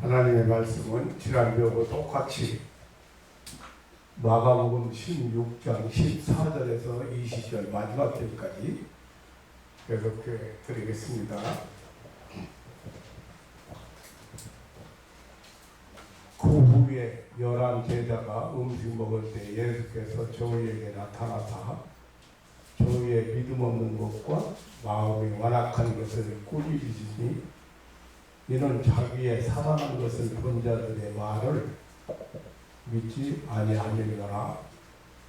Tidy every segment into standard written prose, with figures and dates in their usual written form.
하나님의 말씀은 지난주하고 똑같이 마가복음 16장 14절에서 20절 마지막 절까지 계속해 드리겠습니다. 그 후에 11 제자가 음식 먹을 때 예수께서 저희에게 나타나사 저희의 믿음 없는 것과 마음이 완악한 것을 꾸짖으시니 이는 자기의 살아난 것을 본 자들의 말을 믿지 아니하느니라.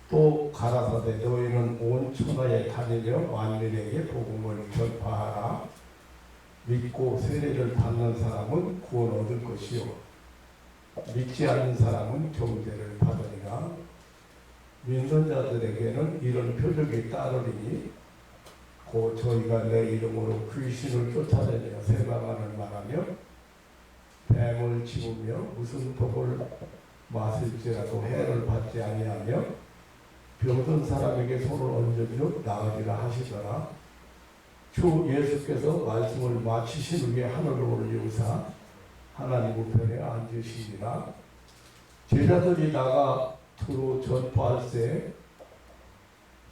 또 가라사대 너희는 온 천하에 다니며 만민에게 복음을 전파하라. 믿고 세례를 받는 사람은 구원 얻을 것이요 믿지 않는 사람은 정죄를 받으리라. 믿는 자들에게는 이런 표적이 따르리니 곧 저희가 내 이름으로 귀신을 쫓아내며 세방하는 말하며 뱀을 집으며 무슨 독을 마실지라도 해를 받지 아니하며 병든 사람에게 손을 얹으며 나으리라 하시더라. 주 예수께서 말씀을 마치신 후에 하늘로 올리우사 하나님 우편에 앉으시니라. 제자들이 나가 두루 전파할세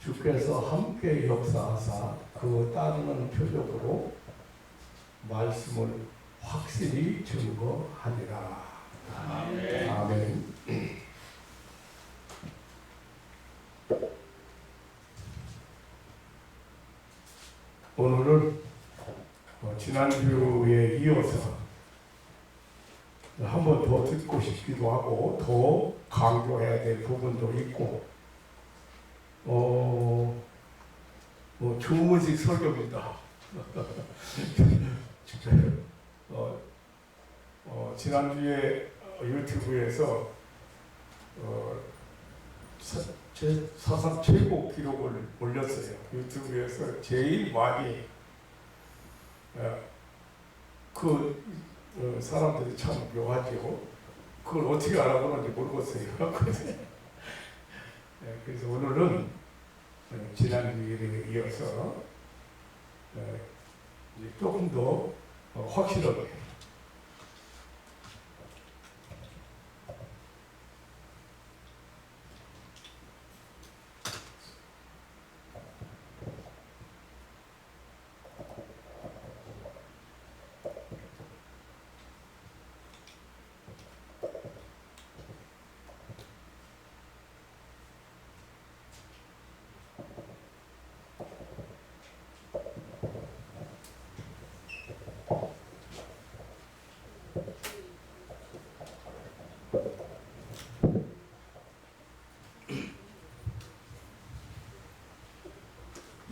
주께서 함께 역사하사 그 따르는 표적으로 말씀을 확실히 증거하니라. 아멘. 아멘. 오늘은 지난주에 이어서 한 번 더 듣고 싶기도 하고 더 강조해야 될 부분도 있고 주문식 설교입니다. 지난주에 유튜브에서 제 사상 최고 기록을 올렸어요. 유튜브에서 제일 많이 사람들이 참 묘하죠. 그걸 어떻게 알아보는지 모르겠어요. 그래서 오늘은 지난주에 이어서 조금 더 확실하게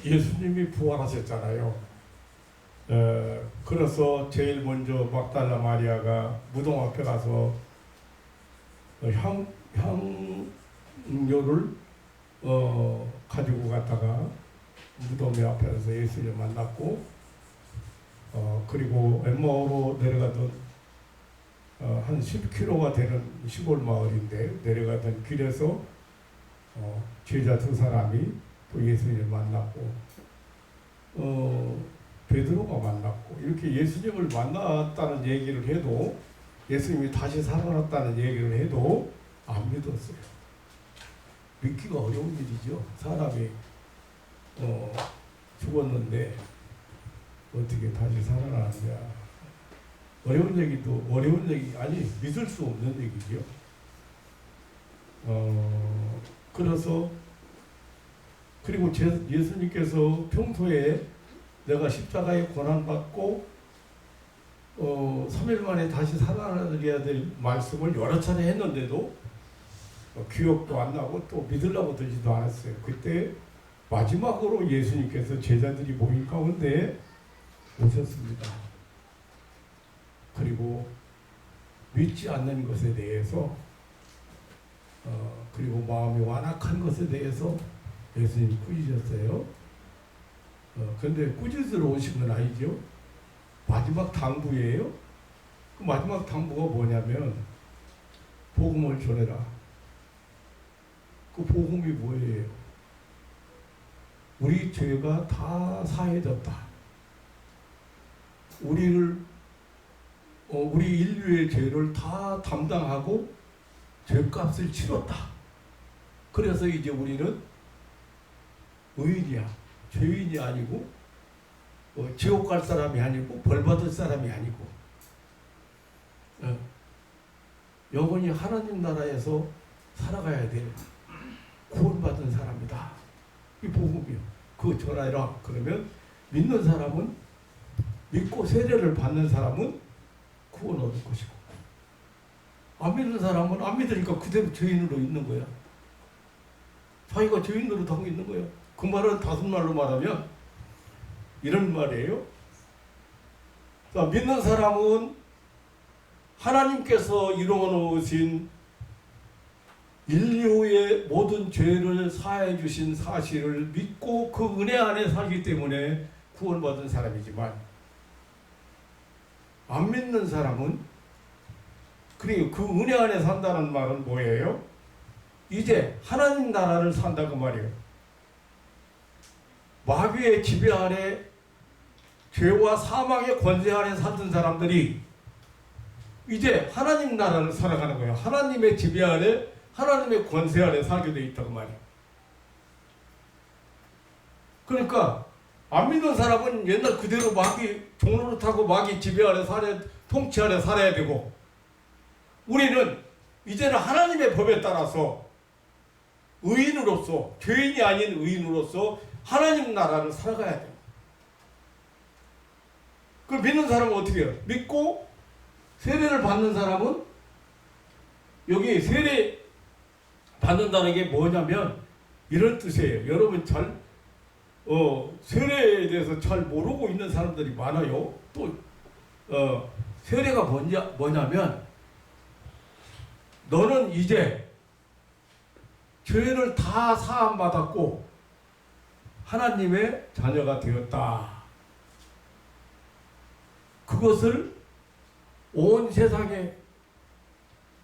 예수님이 부활하셨잖아요. 그래서 제일 먼저 막달라 마리아가 무덤 앞에 가서 향료를 가지고 갔다가 무덤 앞에서 예수님을 만났고 그리고 엠마오로 내려가던 한 10km가 되는 시골 마을인데 내려가던 길에서 제자 두 사람이 또 예수님을 만났고 베드로가 만났고 이렇게 예수님을 만났다는 얘기를 해도 예수님이 다시 살아났다는 얘기를 해도 안 믿었어요. 믿기가 어려운 일이죠. 사람이 죽었는데 어떻게 다시 살아나느냐. 어려운 얘기 아니 믿을 수 없는 얘기죠. 그래서 그리고 예수님께서 평소에 내가 십자가에 고난받고 3일 만에 다시 살아나야 될 말씀을 여러 차례 했는데도 기억도 안 나고 또 믿으려고 들지도 않았어요. 그때 마지막으로 예수님께서 제자들이 모인 가운데 오셨습니다. 그리고 믿지 않는 것에 대해서 그리고 마음이 완악한 것에 대해서 예수님이 꾸짖으셨어요. 그런데 꾸짖으러 오신 건 아니죠. 마지막 당부예요. 그 마지막 당부가 뭐냐면 복음을 전해라. 그 복음이 뭐예요? 우리 죄가 다 사해졌다. 우리를 우리 인류의 죄를 다 담당하고 죄값을 치렀다. 그래서 이제 우리는 의인이야. 죄인이 아니고 지옥 갈 사람이 아니고 벌 받을 사람이 아니고 영원히 하나님 나라에서 살아가야 될 구원받은 사람이다. 이 복음이요. 그거 전하라. 그러면 믿는 사람은, 믿고 세례를 받는 사람은 구원 얻을 것이고, 안 믿는 사람은 안 믿으니까 그대로 죄인으로 있는 거야. 자기가 죄인으로 하고 있는 거야. 그 말은 다섯 말로 말하면 이런 말이에요. 자, 믿는 사람은 하나님께서 이루어 놓으신 인류의 모든 죄를 사해 주신 사실을 믿고 그 은혜 안에 살기 때문에 구원받은 사람이지만, 안 믿는 사람은, 그리고 그 은혜 안에 산다는 말은 뭐예요? 이제 하나님 나라를 산다고 말이에요. 마귀의 지배 아래, 죄와 사망의 권세 아래 살던 사람들이 이제 하나님 나라를 살아가는 거예요. 하나님의 지배 아래, 하나님의 권세 아래 살게 돼 있다고 말이에요. 그러니까 안 믿는 사람은 옛날 그대로 마귀 종로를 타고 마귀 지배 아래 통치 아래 살아야 되고, 우리는 이제는 하나님의 법에 따라서 의인으로서, 죄인이 아닌 의인으로서 하나님 나라를 살아가야 돼요. 그 믿는 사람은 어떻게 해요? 믿고 세례를 받는 사람은, 여기 세례 받는다는 게 뭐냐면 이런 뜻이에요. 여러분 세례에 대해서 잘 모르고 있는 사람들이 많아요. 또 세례가 뭐냐면 너는 이제 죄를 다 사함받았고 하나님의 자녀가 되었다. 그것을 온 세상에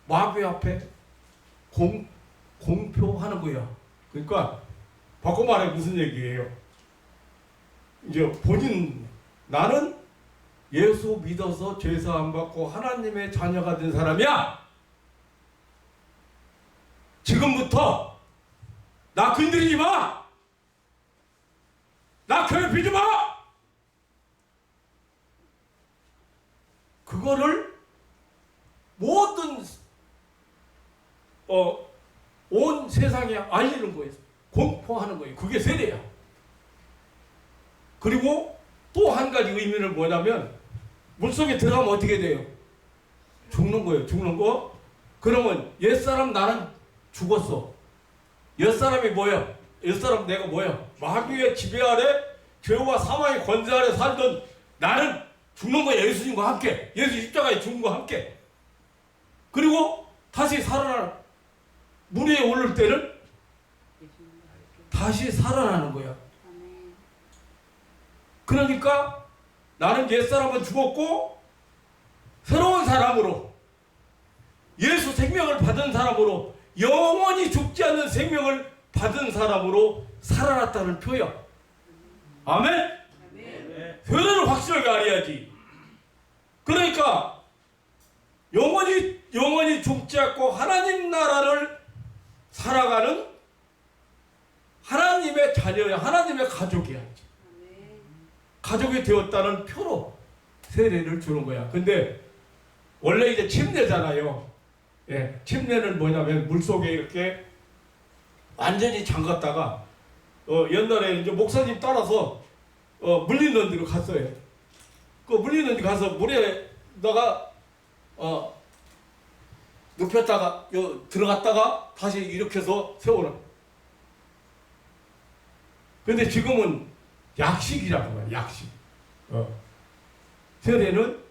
마귀 앞에 공표하는 거야. 그러니까 바꿔 말해 무슨 얘기예요? 이제 나는 예수 믿어서 죄사함 받고 하나님의 자녀가 된 사람이야. 지금부터 나 건드리지 마. 나 괴롭히지 마. 그거를 모든 온 세상에 알리는 거예요. 공포하는 거예요. 그게 세례야. 그리고 또 한 가지 의미는 뭐냐면, 물속에 들어가면 어떻게 돼요? 죽는 거예요. 죽는 거. 그러면 옛사람 나는 죽었어. 옛사람이 뭐야? 옛사람 내가 뭐야? 마귀의 지배 아래 죄와 사망의 권세 아래 살던 나는 죽는 거야. 예수님과 함께. 예수 십자가에 죽은 거와 함께. 그리고 다시 살아나, 물 위에 오를 때는 다시 살아나는 거야. 그러니까 나는 옛사람은 죽었고 새로운 사람으로, 예수 생명을 받은 사람으로, 영원히 죽지 않는 생명을 받은 사람으로 살아났다는 표현. 아멘? 표현을 확실하게 알아야지. 그러니까 영원히 죽지 않고 하나님 나라를 살아가는 하나님의 자녀야. 하나님의 가족이야. 가족이 되었다는 표로 세례를 주는 거야. 근데 원래 이제 침례잖아요. 예, 침례는 뭐냐면 물속에 이렇게 완전히 잠갔다가 옛날에 이제 목사님 따라서 물리는 데로 갔어요. 그 물리는 데 가서 물에다가 눕혔다가 들어갔다가 다시 일으켜서 세우는. 근데 지금은 약식이라고 해요. 약식. 세례는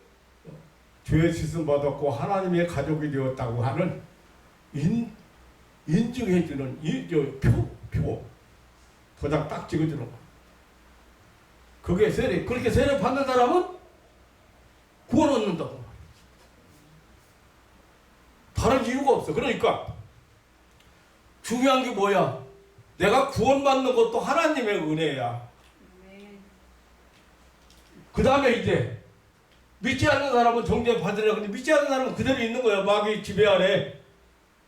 죄 씻음 받았고 하나님의 가족이 되었다고 하는 인증해주는 표 도장 딱 찍어주는 거. 그게 세례. 그렇게 세례 받는 사람은 구원 얻는다고. 다른 이유가 없어. 그러니까 중요한 게 뭐야? 내가 구원받는 것도 하나님의 은혜야. 그 다음에 이제 믿지 않는 사람은 정죄 받으려. 근데 믿지 않는 사람은 그대로 있는 거야. 마귀 지배 아래,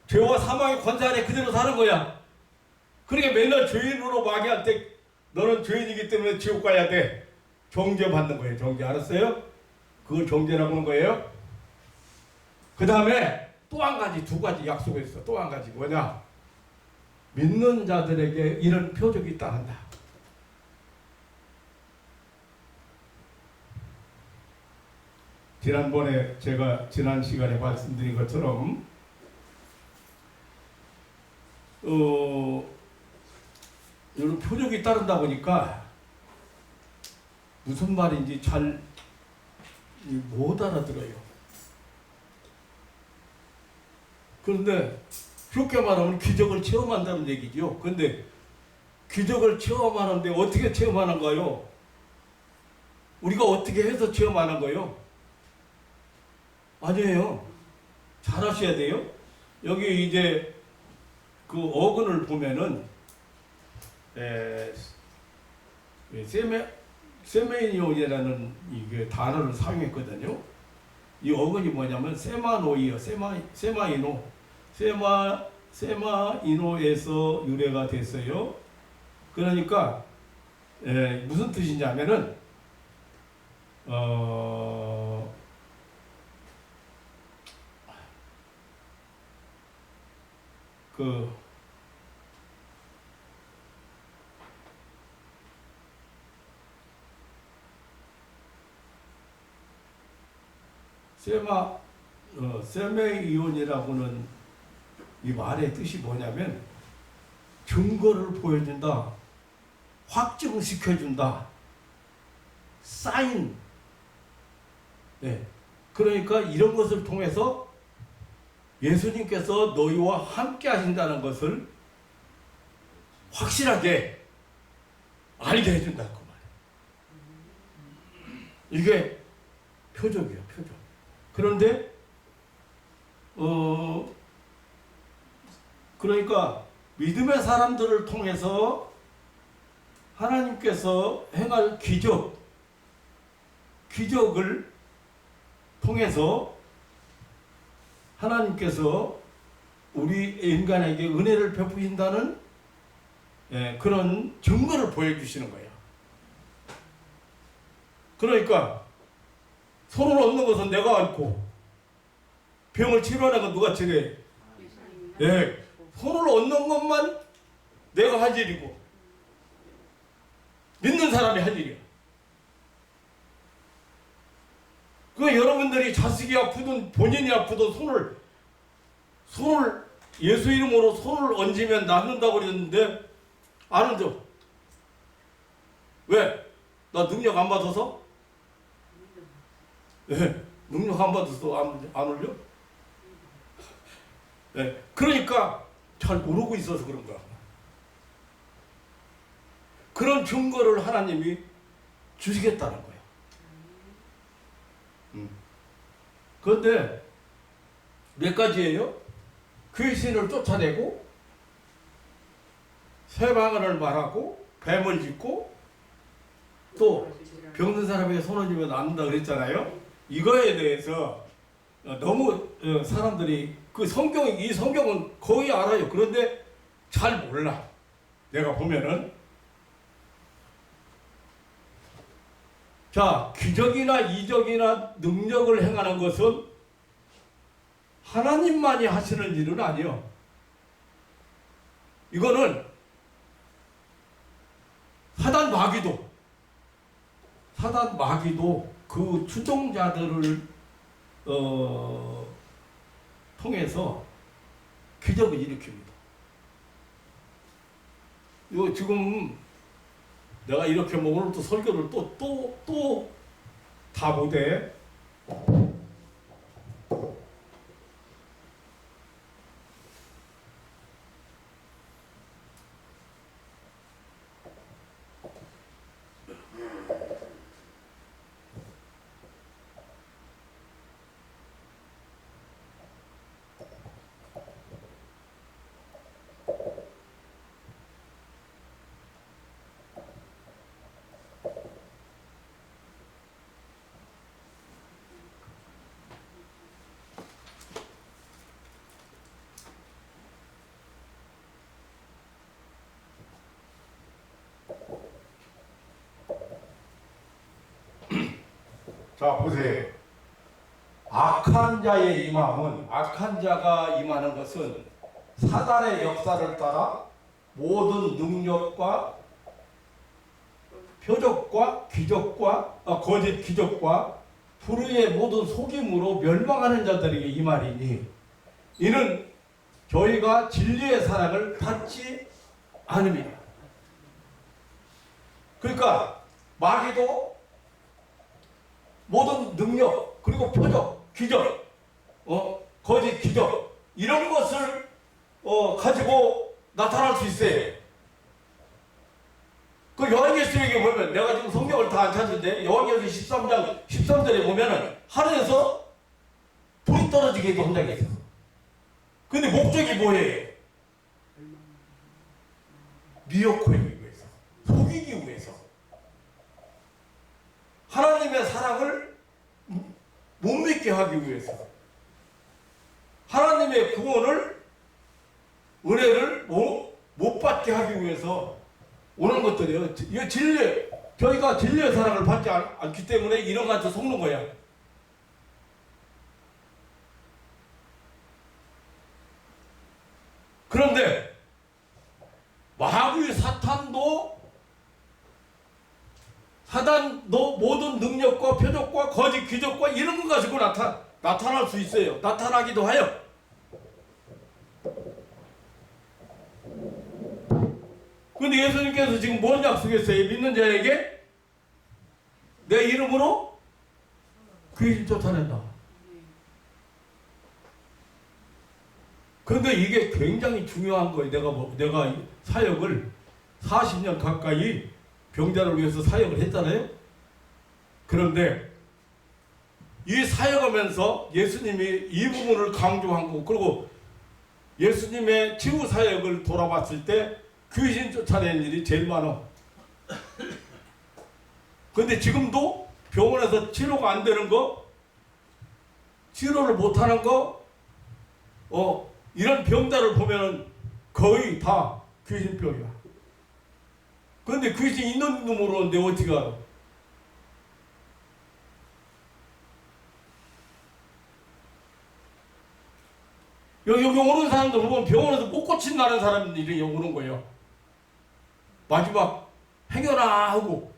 죄와 사망의 권세 아래 그대로 사는 거야. 그러니까 맨날 죄인으로 마귀한테 너는 죄인이기 때문에 지옥 가야 돼. 정죄 받는 거예요. 정죄. 알았어요? 그걸 정죄라고 하는 거예요. 그 다음에 또 한 가지, 두 가지 약속이 있어. 또 한 가지 뭐냐? 믿는 자들에게 이런 표적이 따른다. 지난번에 제가 지난 시간에 말씀드린 것처럼 이런 표적이 따른다 보니까 무슨 말인지 잘 못 알아들어요. 그런데 그렇게 말하면 기적을 체험한다는 얘기죠. 그런데 기적을 체험하는데 어떻게 체험하는가요? 우리가 어떻게 해서 체험하는 거예요? 아니에요. 잘 하셔야 돼요. 여기 이제 그 어근을 보면은 세메니온이라는 이게 단어를 사용했거든요. 이 어근이 뭐냐면 세마노이요. 세마이노에서 유래가 됐어요. 그러니까 무슨 뜻이냐면은 세메이온이라고는 이 말의 뜻이 뭐냐면 증거를 보여준다, 확증시켜준다, 사인. 네. 그러니까 이런 것을 통해서 예수님께서 너희와 함께 하신다는 것을 확실하게 알게 해준다 그 말이에요. 이게 표적이에요, 표적. 그런데 그러니까 믿음의 사람들을 통해서 하나님께서 행할 기적을 통해서 하나님께서 우리 인간에게 은혜를 베푸신다는 그런 증거를 보여주시는 거예요. 그러니까 손을 얻는 것은 내가 얻고 병을 치료하는 건 누가 치료해? 손을 얻는 것만 내가 할 일이고 믿는 사람이 할 일이야. 그 여러분들이 자식이 아프든 본인이 아프든 손을 예수 이름으로 손을 얹으면 낫는다고 그랬는데 안 얹어. 왜? 나 능력 안 받아서? 능력 안 받아서 안 올려? 그러니까 잘 모르고 있어서 그런 거야. 그런 증거를 하나님이 주시겠다는 거예요. 그런데 몇 가지예요? 귀신을 쫓아내고 쇠방언을 말하고 뱀을 짚고 또 병든 사람에게 손을 쥐면 낫는다 그랬잖아요. 이거에 대해서 너무 사람들이 이 성경은 거의 알아요. 그런데 잘 몰라. 내가 보면은 자, 기적이나 이적이나 능력을 행하는 것은 하나님만이 하시는 일은 아니요. 이거는 사단 마귀도 그 추종자들을 통해서 기적을 일으킵니다. 이거 지금 내가 이렇게 뭐 오늘 또 설교를 또 다 못해. 자, 보세요. 악한 자의 임함은, 악한 자가 임하는 것은 사단의 역사를 따라 모든 능력과 표적과 기적과 거짓 기적과 불의의 모든 속임으로 멸망하는 자들에게 임하리니, 이는 저희가 진리의 사랑을 받지 않음이라. 그러니까 마귀도 모든 능력, 그리고 표적, 기적, 거짓 기적, 이런 것을 가지고 나타날 수 있어요. 그 요한계시록에 보면, 내가 지금 성경을 다 안 찾는데 요한계시록 13장 13절에 보면은 하늘에서 불이 떨어지게 해도 한다고 했어. 근데 목적이 뭐예요? 미혹하기 위해서, 속이기 위해서, 하나님의 사랑을 못 믿게 하기 위해서, 하나님의 구원을, 은혜를 못 받게 하기 위해서 오는 것들이에요. 이거 진리, 저희가 진리의 사랑을 받지 않기 때문에 이런 것한테 속는 거야. 그런데 마귀 사단도 모든 능력과 표적과 거짓 기적과 이런 거 가지고 나타날 수 있어요. 나타나기도 하여. 근데 예수님께서 지금 뭔 약속했어요? 믿는 자에게 내 이름으로 귀신 쫓아낸다. 그런데 이게 굉장히 중요한 거예요. 내가 사역을 40년 가까이 병자를 위해서 사역을 했잖아요. 그런데 이 사역하면서 예수님이 이 부분을 강조한 거고, 그리고 예수님의 치유 사역을 돌아봤을 때 귀신 쫓아내는 일이 제일 많아. 근데 지금도 병원에서 치료가 안 되는 거, 치료를 못하는 거, 이런 병자를 보면은 거의 다 귀신병이야. 그런데 귀신 있는 놈 모르는데 어떻게 알아? 여기 오는 사람들 보면 병원에서 못 고친다는 사람들이 여기 오는 거예요. 마지막 행여나 하고.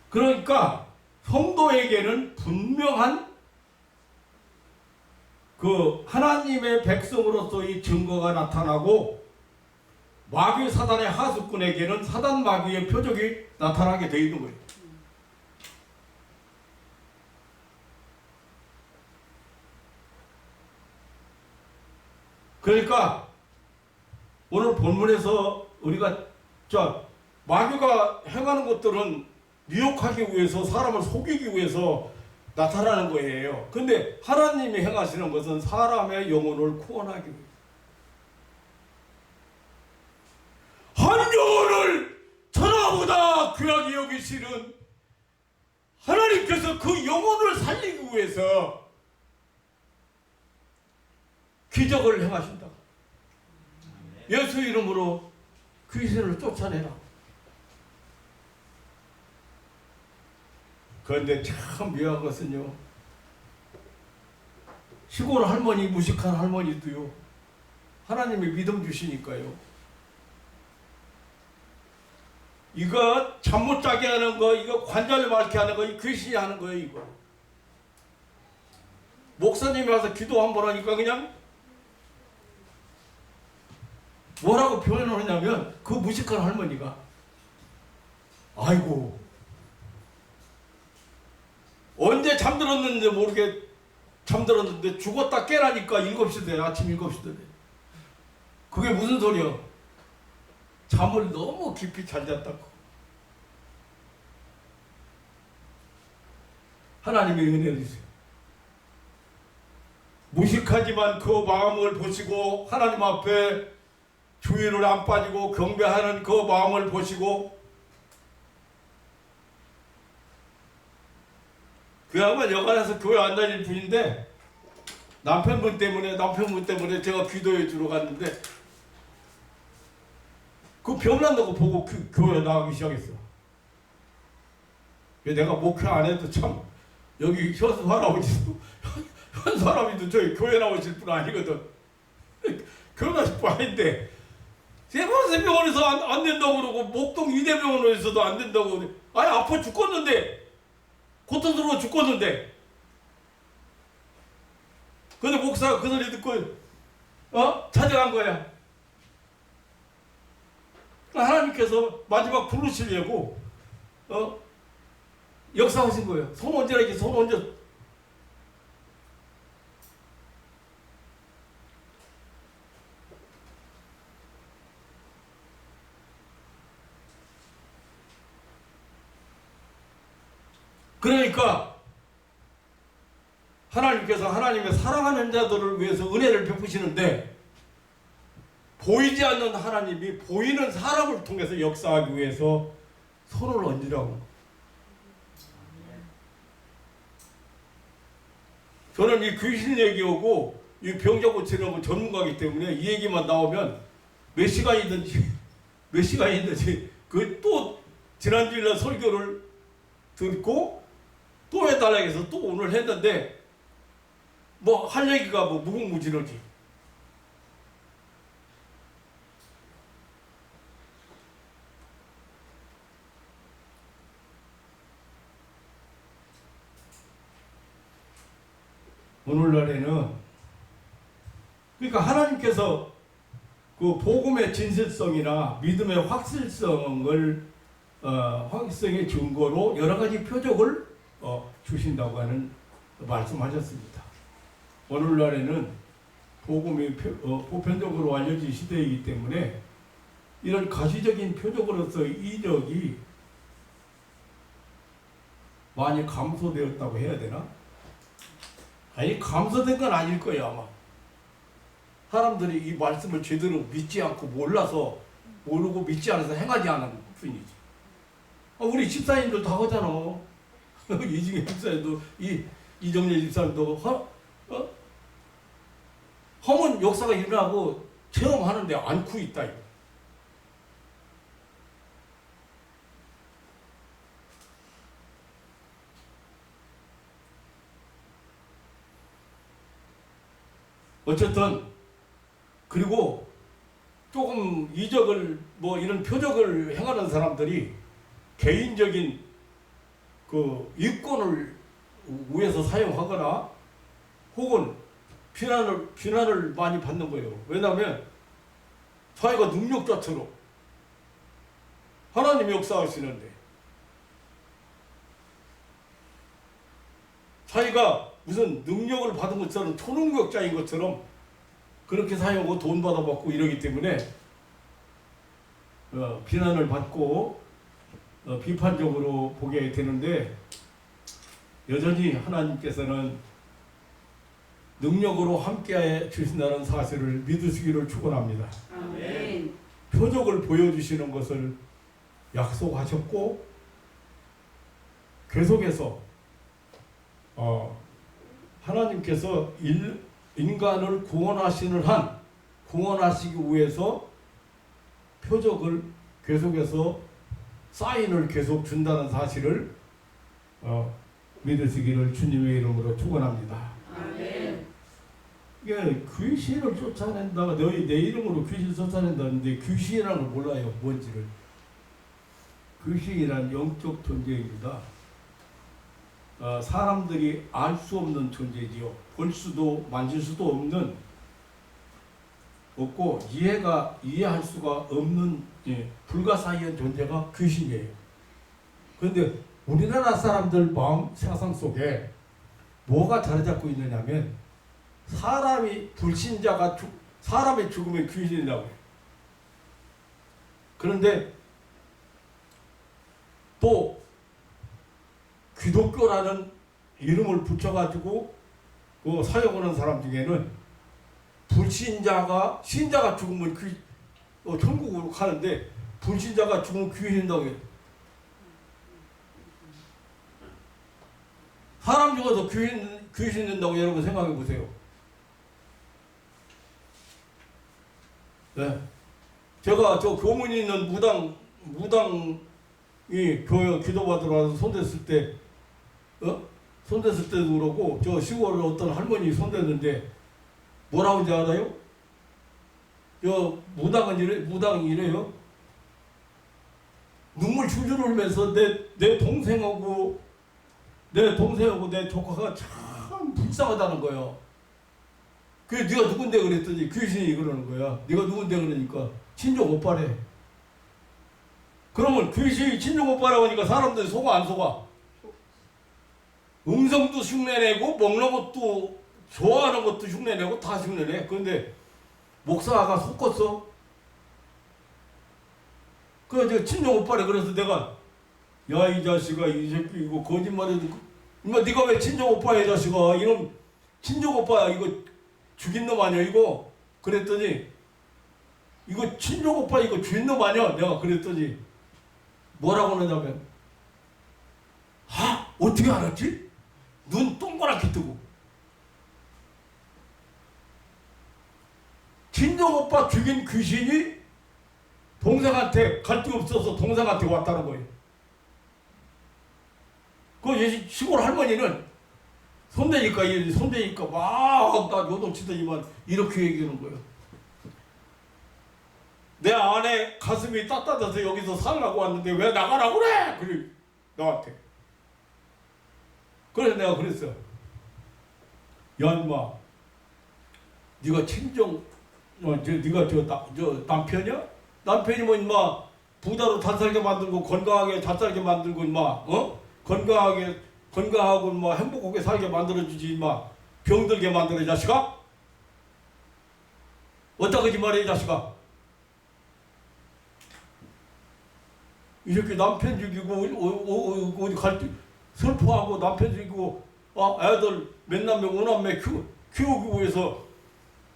그러니까 성도에게는 분명한 그 하나님의 백성으로서의 증거가 나타나고, 마귀 사단의 하수꾼에게는 사단 마귀의 표적이 나타나게 되어 있는 거예요. 그러니까 오늘 본문에서 우리가 마귀가 행하는 것들은 미혹하기 위해서, 사람을 속이기 위해서 나타나는 거예요. 근데 하나님이 행하시는 것은 사람의 영혼을 구원하기 위해서, 한 영혼을 천하보다 귀하게 여기시는 하나님께서 그 영혼을 살리기 위해서 기적을 행하신다. 예수 이름으로 귀신을 쫓아내라. 그런데 참 묘한 것은요, 시골 할머니, 무식한 할머니도요, 하나님이 믿음 주시니까요, 이거 잠 못 자게 하는 거, 이거 관절 맑게 하는 거, 이 귀신이 하는 거예요. 이거 목사님이 와서 기도 한번 하니까 그냥 뭐라고 표현을 하냐면, 그 무식한 할머니가 아이고 언제 잠들었는지 모르게 잠들었는데 죽었다 깨라니까 7시 돼. 아침 7시 돼. 그게 무슨 소리야? 잠을 너무 깊이 잘 잤다고. 하나님의 은혜를 주세요. 무식하지만 그 마음을 보시고, 하나님 앞에 주의를 안 빠지고 경배하는 그 마음을 보시고, 그 양반 여관에서 교회 안 다닐 분인데 남편분 때문에 제가 기도해 주러 갔는데 그 병난다고 보고 교회 나가기 시작했어. 내가 목회 안 해도 참 여기 현수 할아버지도 현수 할아버지도 저희 교회 나오실 분 아니거든. 교회 나오실 분 아닌데 세번세병원에서 안 된다고 그러고 목동 이대병원에서도 안 된다고. 아니 아파 죽겠는데 고통스러워 죽겠는데. 근데 목사가 그 소리 듣고 찾아간 거야. 하나님께서 마지막 부르시려고 역사하신 거예요. 손 얹으라 이렇게 손 얹어. 그러니까 하나님께서 하나님의 사랑하는 자들을 위해서 은혜를 베푸시는데 보이지 않는 하나님이 보이는 사람을 통해서 역사하기 위해서 손을 얹으라고. 저는 이 귀신 얘기하고 이 병자 고치는 거 전문가이기 때문에 이 얘기만 나오면 몇 시간이든지 그 또 지난주일날 설교를 듣고 또 해달라고 해서 또 오늘 했는데 뭐 할 얘기가 뭐 무궁무진하지. 오늘날에는 그러니까 하나님께서 그 복음의 진실성이나 믿음의 확실성을 확실성의 증거로 여러 가지 표적을 주신다고 하는 말씀하셨습니다. 오늘날에는 복음이 보편적으로 알려진 시대이기 때문에 이런 가시적인 표적으로서의 이력이 많이 감소되었다고 해야 되나? 아니 감소된 건 아닐 거예요 아마. 사람들이 이 말씀을 제대로 믿지 않고 모르고 믿지 않아서 행하지 않은 뿐이지. 우리 집사님도 다 하잖아. 이중에 집사님도 이정렬 집사님도 허문 역사가 일어나고 체험하는데 않고 있다 이거. 어쨌든 그리고 조금 이적을 뭐 이런 표적을 행하는 사람들이 개인적인 그 이권을 위해서 사용하거나 혹은 비난을 많이 받는 거예요. 왜냐하면 자기가 능력자처럼 하나님이 역사하시는데 자기가 무슨 능력을 받은 것처럼 초능력자인 것처럼 그렇게 사용하고 돈 받아먹고 이러기 때문에 비난을 받고 비판적으로 보게 되는데 여전히 하나님께서는 능력으로 함께해 주신다는 사실을 믿으시기를 축원합니다. 아멘. 표적을 보여주시는 것을 약속하셨고 계속해서 하나님께서 인간을 구원하시기 위해서 표적을 계속해서 사인을 계속 준다는 사실을 믿으시기를 주님의 이름으로 축원합니다. 아멘. 이게 귀신을 쫓아낸다가 내 이름으로 귀신을 쫓아낸다는데 귀신이라는 걸 몰라요. 뭔지를. 귀신이란 영적 존재입니다. 사람들이 알 수 없는 존재지요. 볼 수도 만질 수도 없고 이해할 수가 없는 불가사의한 존재가 귀신이에요. 그런데 우리나라 사람들 마음 세상 속에 뭐가 자리 잡고 있느냐면 사람이 불신자가 사람이 죽으면 귀신이라고 해요. 그런데 또 기독교라는 이름을 붙여가지고 사용하는 사람 중에는 신자가 죽으면 천국으로 가는데 불신자가 죽으면 귀신이라고 해요. 사람 죽어서 귀신 된다고 여러분 생각해 보세요. 네. 제가 저 교문이 있는 무당이 교회 기도받으러 와서 손댔을 때, 손댔을 때도 그러고, 저 시골 어떤 할머니 손댔는데, 뭐라고 하는지 알아요? 저 무당이 이래요. 눈물 줄줄 흘면서 내 동생하고 내 조카가 참 불쌍하다는 거예요. 그래서 네가 누군데 그랬더니 귀신이 그러는 거야. 네가 누군데 그러니까 친정 오빠래. 그러면 귀신이 친정 오빠라고 하니까 사람들이 속아 안 속아? 음성도 흉내내고 먹는 것도 좋아하는 것도 흉내내고 다 흉내내. 그런데 목사가 속았어. 그 친정 오빠래. 그래서 내가 야 이 자식아 이 새끼 이거 거짓말해도 임마 네가 왜 친정 오빠야 이 자식아 이놈 친정 오빠야 이거 죽인 놈 아니야 이거 그랬더니 이거 친정 오빠 이거 죽인 놈 아니야 내가 그랬더니 뭐라고 하냐면 어떻게 알았지? 눈 동그랗게 뜨고 친정 오빠 죽인 귀신이 동생한테 갈 데 없어서 동생한테 왔다는 거예요. 그 시골 할머니는 손대니까 막 나 요동치더니만 이렇게 얘기하는 거예요. 내 안에 가슴이 따뜻해서 여기서 살라고 왔는데 왜 나가라고 그래? 그래 나한테. 그래서 내가 그랬어. 야 인마 네가 친정 네가 저 남편이야? 남편이 뭐 인마 부자로 잘 살게 만들고 건강하게 잘 살게 만들고 인마 건강하고 인마 행복하게 살게 만들어주지 인마 병들게 만들어 이 자식아? 어디다 거짓말해 이 자식아? 이 새끼 남편 죽이고 어디 갈 때 슬퍼하고 남편 죽이고 애들 몇 남매 오남매 키우기 위해서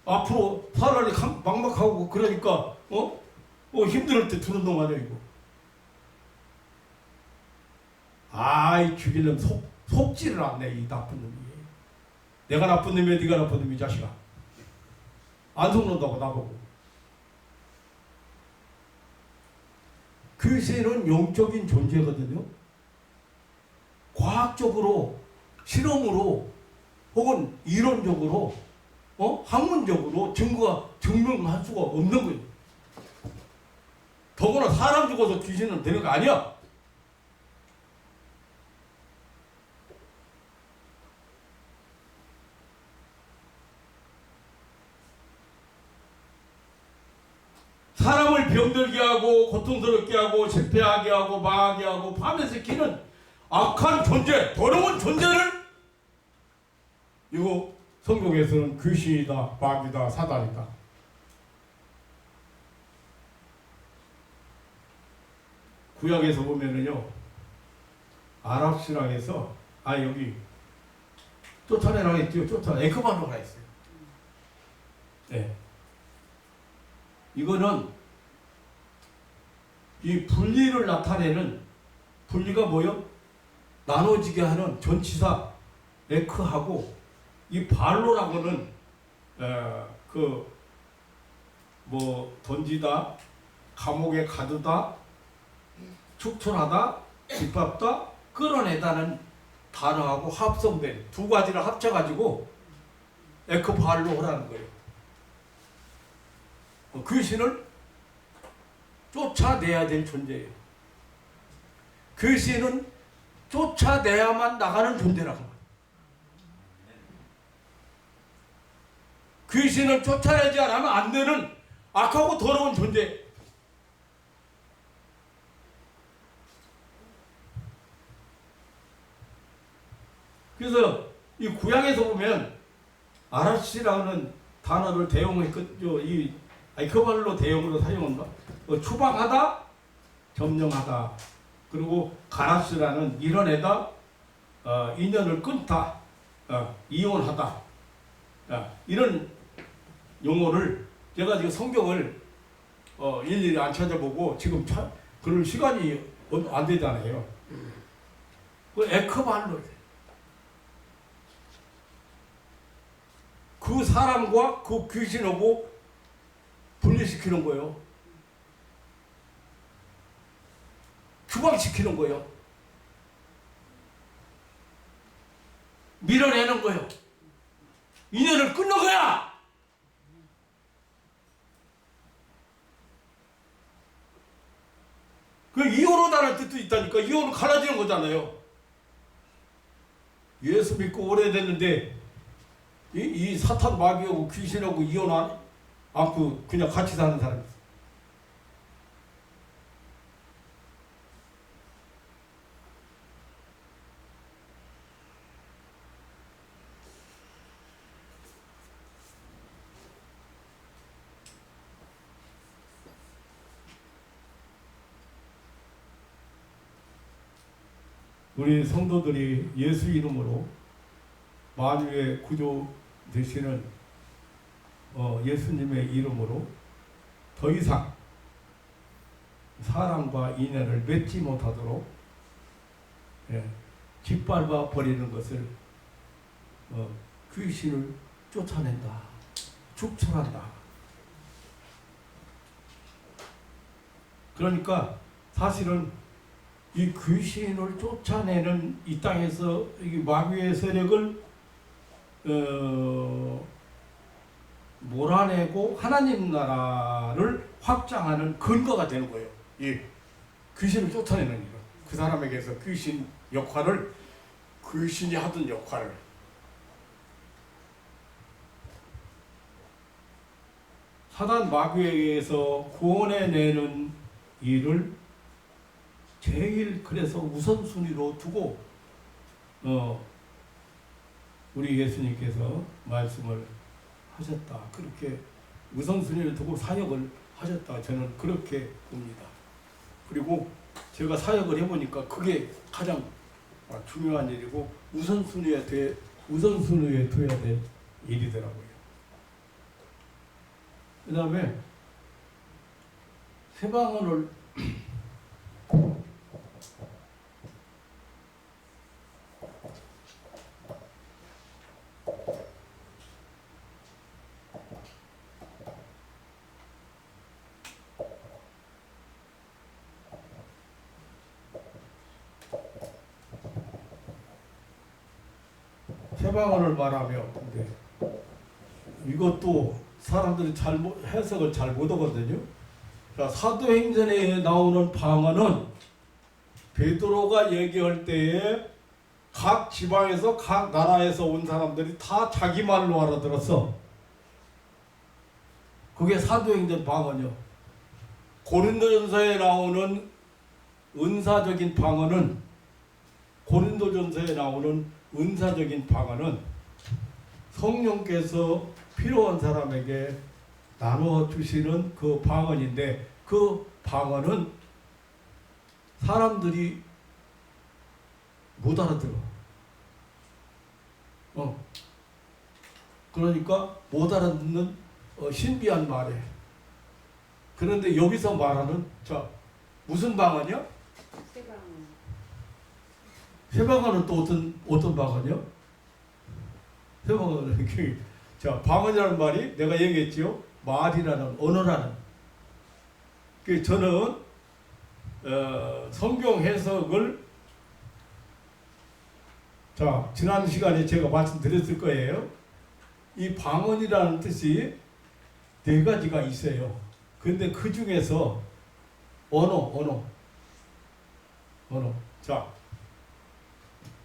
앞으로 살아리 막막하고 그러니까 힘들 때 두는 놈 아니야 이거. 아이 죽일 놈 속지를 않네 이 나쁜 놈이. 내가 나쁜 놈이야 네가 나쁜 놈이 자식아. 안 속는다고 나보고. 귀신은 영적인 존재거든요. 과학적으로 실험으로 혹은 이론적으로 학문적으로 증명할 수가 없는 거예요. 더구나 사람 죽어서 귀신은 되는 거 아니야. 사람을 병들게 하고 고통스럽게 하고 실패하게 하고 망하게 하고 파멸시키는 악한 존재, 더러운 존재를 이거 성경에서는 귀신이다, 마귀다, 사단이다. 구약에서 보면은요, 아랍 신앙에서 여기 쫓아내라 했죠. 에크바노라 했어요. 네. 이거는 이 분리를 나타내는 분리가 뭐요? 나눠지게 하는 전치사 에크하고 이 발로라고는 던지다, 감옥에 가두다, 축출하다, 뒷밟다, 끌어내다는 단어하고 합성된 두 가지를 합쳐가지고 에크발로라는 거예요. 귀신을 쫓아내야 될 존재예요. 귀신은 쫓아내야만 나가는 존재라고 합니다. 귀신을 쫓아내지 않으면 안 되는 악하고 더러운 존재. 그래서 이 구약에서 보면 아라시라는 단어를 대용했거든요. 그 말로 대용으로 사용한다. 추방하다, 점령하다. 그리고 가라스라는 이뤄내다, 인연을 끊다, 이혼하다. 이런 용어를 제가 지금 성경을 일일이 안 찾아보고 지금 그럴 시간이 안 되잖아요. 그 에크발로 그 사람과 그 귀신하고 분리시켜 격리시키는 거예요. 추방시키는 거예요. 밀어내는 거예요. 인연을 끊는 거야. 그 이혼하다는 뜻도 있다니까. 이혼은 갈라지는 거잖아요. 예수 믿고 오래됐는데 이 사탄 마귀하고 귀신하고 이혼 안 않고 그냥 같이 사는 사람이 있어. 우리 성도들이 예수 이름으로 만유의 구조 되시는 예수님의 이름으로 더 이상 사랑과 인연을 맺지 못하도록 짓밟아 버리는 것을 귀신을 쫓아낸다, 축출한다. 그러니까 사실은 이 귀신을 쫓아내는 이 땅에서 이 마귀의 세력을 몰아내고 하나님 나라를 확장하는 근거가 되는 거예요. 이 귀신을 쫓아내는 일. 그 사람에게서 귀신 역할을, 귀신이 하던 역할을. 사단 마귀에게서 구원해내는 일을 제일 그래서 우선순위로 두고 우리 예수님께서 말씀을 하셨다. 그렇게 우선순위를 두고 사역을 하셨다. 저는 그렇게 봅니다. 그리고 제가 사역을 해보니까 그게 가장 중요한 일이고 우선순위에 둬야 될 일이더라고요. 그 다음에 세방언을 세방언을 말하며, 근데 이것도 사람들이 해석을 잘 못하거든요. 자, 사도행전에 나오는 방언은 베드로가 얘기할 때에 각 지방에서 각 나라에서 온 사람들이 다 자기 말로 알아들었어. 그게 사도행전 방언이요. 고린도전서에 나오는 은사적인 방언은 성령께서 필요한 사람에게 나누어 주시는 그 방언인데, 그 방언은 사람들이 못 알아들어. 그러니까 못 알아듣는 신비한 말이에요. 그런데 여기서 말하는 무슨 방언이야? 세방언은 또 어떤 방언이요? 세방언은 방언이라는 말이 내가 얘기했지요. 말이라는, 언어라는. 저는 성경 해석을 지난 시간에 제가 말씀드렸을 거예요. 이 방언이라는 뜻이 네 가지가 있어요. 근데 그 중에서 언어.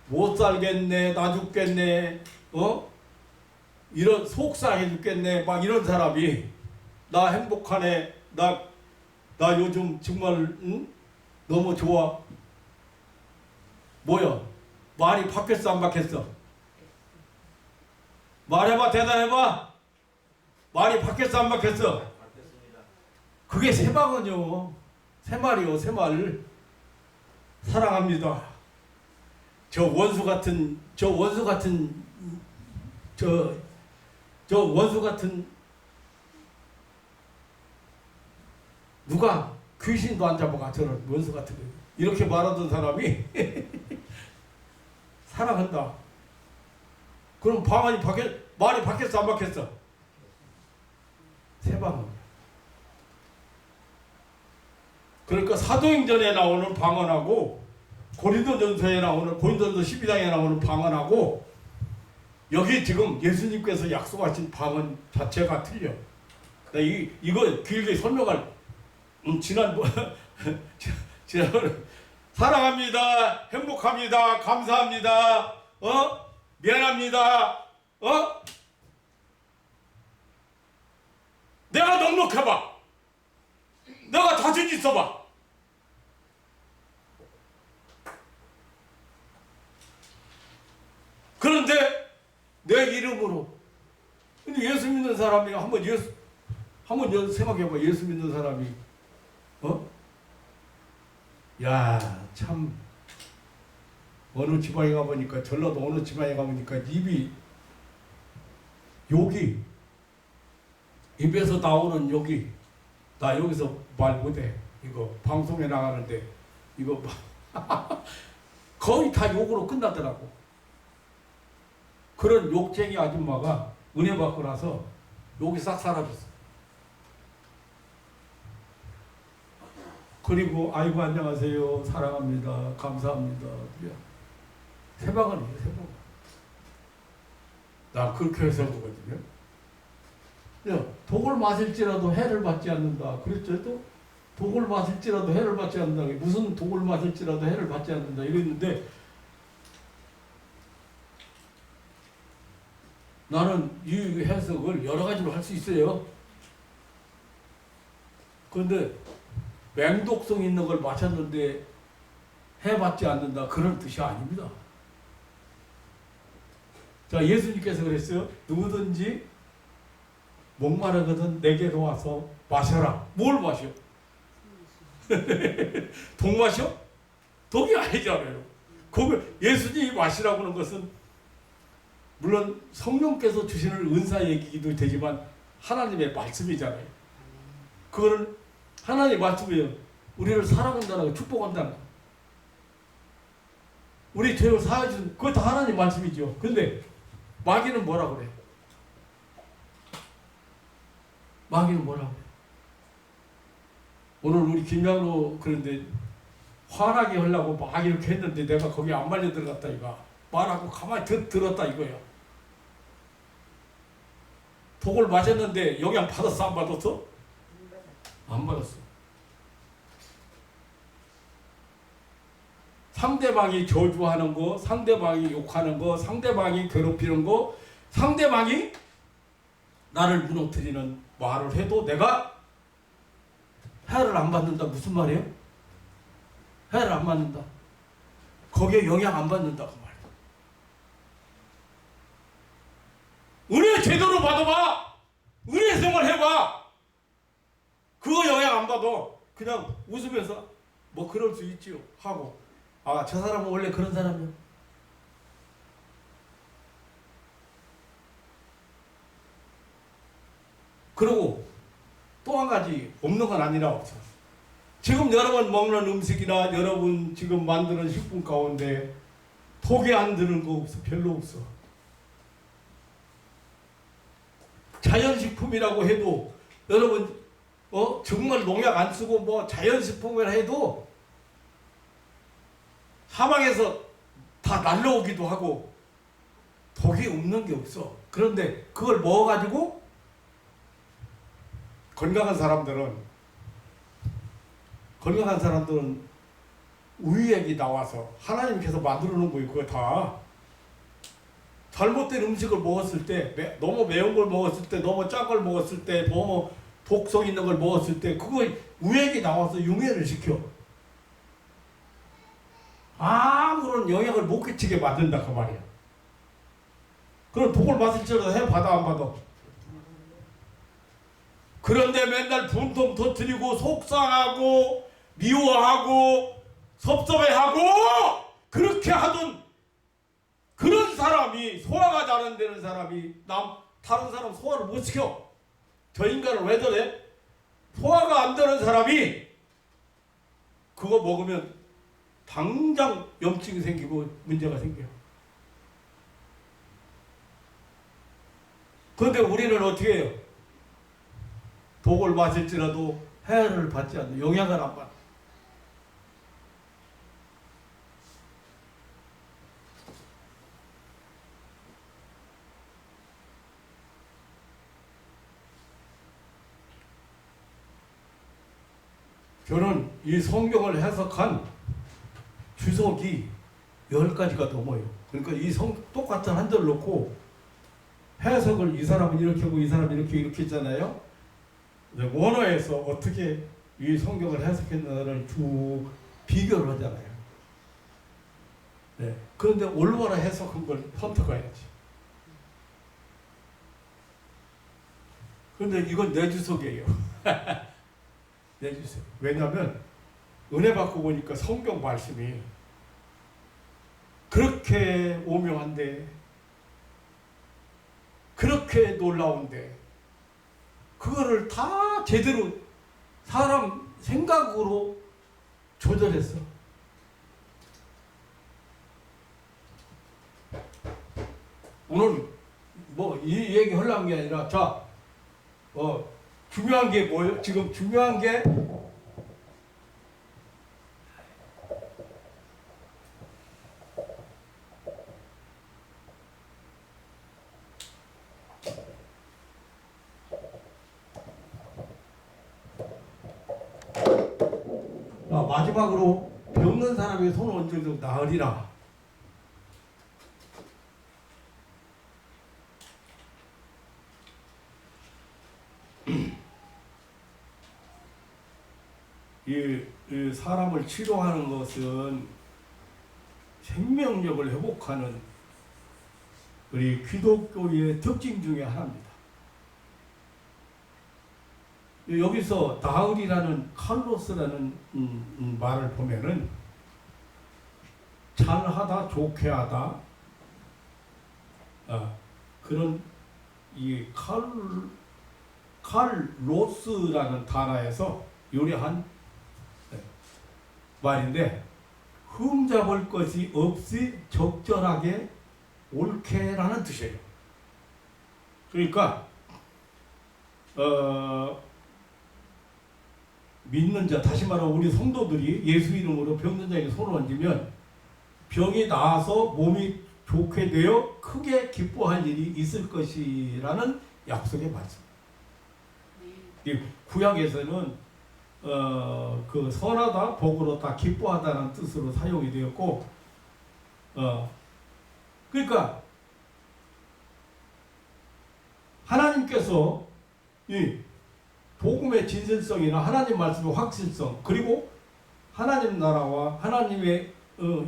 못 살겠네, 나 죽겠네, 이런 속상해 죽겠네, 막 이런 사람이 나 행복하네, 나 요즘 정말 너무 좋아. 뭐야? 말이 바뀌었어, 안 바뀌었어? 말해봐, 대답해봐. 말이 바뀌었어, 안 바뀌었어? 바뀌었습니다. 그게 새방언이요. 새말이요, 새말. 사랑합니다. 저 원수 같은 누가 귀신도 안 잡아가 저런 원수 같은 거. 이렇게 말하던 사람이 사랑한다. 그럼 말이 바뀌었어, 안 바뀌었어? 새방언. 그러니까 사도행전에 나오는 방언하고 고린도전서에 나오는 고린도전서 12장에 나오는 방언하고 여기 지금 예수님께서 약속하신 방언 자체가 틀려. 이거 길게 설명할 지난번 사랑합니다, 행복합니다, 감사합니다, 미안합니다, 내가 넉넉해봐, 내가 자신 있어봐. 그런데 내 이름으로, 근데 예수 믿는 사람이 한번 생각해봐. 예수 믿는 사람이 야, 참 어느 지방에 가보니까, 전라도 어느 지방에 가보니까 욕이 입에서 나오는 욕이, 나 여기서 말 못해. 이거 방송에 나가는데 이거 거의 다 욕으로 끝나더라고. 그런 욕쟁이 아줌마가 은혜 받고 나서 욕이 싹 사라졌어. 그리고 아이고 안녕하세요, 사랑합니다, 감사합니다. 세방언이에요, 세방언. 나 그렇게 해서 보거든요. 독을 마실지라도 해를 받지 않는다. 그랬죠? 또 독을 마실지라도 해를 받지 않는다. 무슨 독을 마실지라도 해를 받지 않는다 이랬는데, 나는 이 해석을 여러 가지로 할 수 있어요. 그런데 맹독성 있는 걸 마셨는데 해받지 않는다, 그런 뜻이 아닙니다. 자, 예수님께서 그랬어요. 누구든지 목마르거든 내게로 와서 마셔라. 뭘 마셔? 독 마셔? 독이 아니잖아요. 그걸 예수님이 마시라고 하는 것은 물론 성령께서 주시는 은사 얘기도 되지만 하나님의 말씀이잖아요. 그거는 하나님의 말씀이에요. 우리를 사랑한다는 거, 축복한다는 거. 우리 죄를 사해준, 그거 다 하나님 말씀이죠. 근데 마귀는 뭐라 그래? 마귀는 뭐라 그래? 오늘 우리 김양로 그런데 화나게 하려고 막 이렇게 했는데 내가 거기 안 말려 들어갔다 이거. 말하고 가만히 들었다 이거야. 독을 마셨는데 영향 받았어, 안 받았어? 안 받았어. 상대방이 저주하는 거, 상대방이 욕하는 거, 상대방이 괴롭히는 거, 상대방이 나를 무너뜨리는 말을 해도 내가 해를 안 받는다. 무슨 말이에요? 해를 안 받는다. 거기에 영향 안 받는다, 그 말이야. 은혜 제대로 받아봐. 은혜 생활 해봐. 그거 영향 안 받아. 그냥 웃으면서 뭐 그럴 수 있지요 하고, 아, 저 사람은 원래 그런 사람이야. 그리고 또 한 가지, 없는 건 아니라 없어. 지금 여러분 먹는 음식이나 여러분 지금 만드는 식품 가운데 독이 안 드는 거 없어. 별로 없어. 자연식품이라고 해도 여러분 정말 농약 안 쓰고 뭐 자연식품이라 해도 사방에서 다 날라오기도 하고 독이 없는 게 없어. 그런데 그걸 먹어가지고 건강한 사람들은 의액이 나와서 하나님께서 만들어 놓은 거예요. 그거 다 잘못된 음식을 먹었을 때, 너무 매운 걸 먹었을 때, 너무 짠 걸 먹었을 때, 너무 독성 있는 걸 먹었을 때 그거 의액이 나와서 융해를 시켜. 아무런 영향을 못 끼치게 만든다 그 말이야. 그럼 독을 마실지라도 해 받아 안 받아? 그런데 맨날 분통 터뜨리고 속상하고 미워하고 섭섭해하고 그렇게 하던 그런 사람이, 소화가 잘 안 되는 사람이 다른 사람 소화를 못 시켜. 저 인간을 왜 저래? 소화가 안 되는 사람이 그거 먹으면 당장 염증이 생기고 문제가 생겨요. 그런데 우리는 어떻게 해요? 독을 마실지라도 해를 받지 않는, 영향을 안 받아. 저는 이 성경을 해석한 주석이 10가지가 넘어요. 그러니까 똑같은 한 절 놓고 해석을 이 사람은 이렇게 하고 이 사람은 이렇게 했잖아요. 원어에서 어떻게 이 성경을 해석했나를 쭉 비교를 하잖아요. 네. 그런데 올바로 해석한 걸 선택해야지. 그런데 이건 내 주석이에요. 내 주석. 왜냐하면 은혜 받고 보니까 성경 말씀이 그렇게 오명한데, 그렇게 놀라운데, 그거를 다 제대로 사람 생각으로 조절했어. 오늘 뭐 이 얘기 하려는 게 아니라, 자, 중요한 게 뭐예요? 지금 중요한 게 마지막으로 병든 사람의 손을 얹어도 나으리라. 이 사람을 치료하는 것은 생명력을 회복하는 우리 기독교의 특징 중에 하나입니다. 여기서 나으리라는 칼로스라는 말을 보면은 잘하다, 좋게 하다, 그런 이 칼로스라는 단어에서 요리한 말인데, 흠잡을 것이 없이 적절하게 옳게라는 뜻이에요. 그러니까 믿는 자, 다시 말하면 우리 성도들이 예수 이름으로 병든 자에게 손을 얹으면 병이 나아서 몸이 좋게 되어 크게 기뻐할 일이 있을 것이라는 약속의 말씀. 이 구약에서는 그 선하다, 복으로다, 기뻐하다는 뜻으로 사용이 되었고, 그러니까 하나님께서 이 복음의 진실성이나 하나님 말씀의 확실성, 그리고 하나님 나라와 하나님의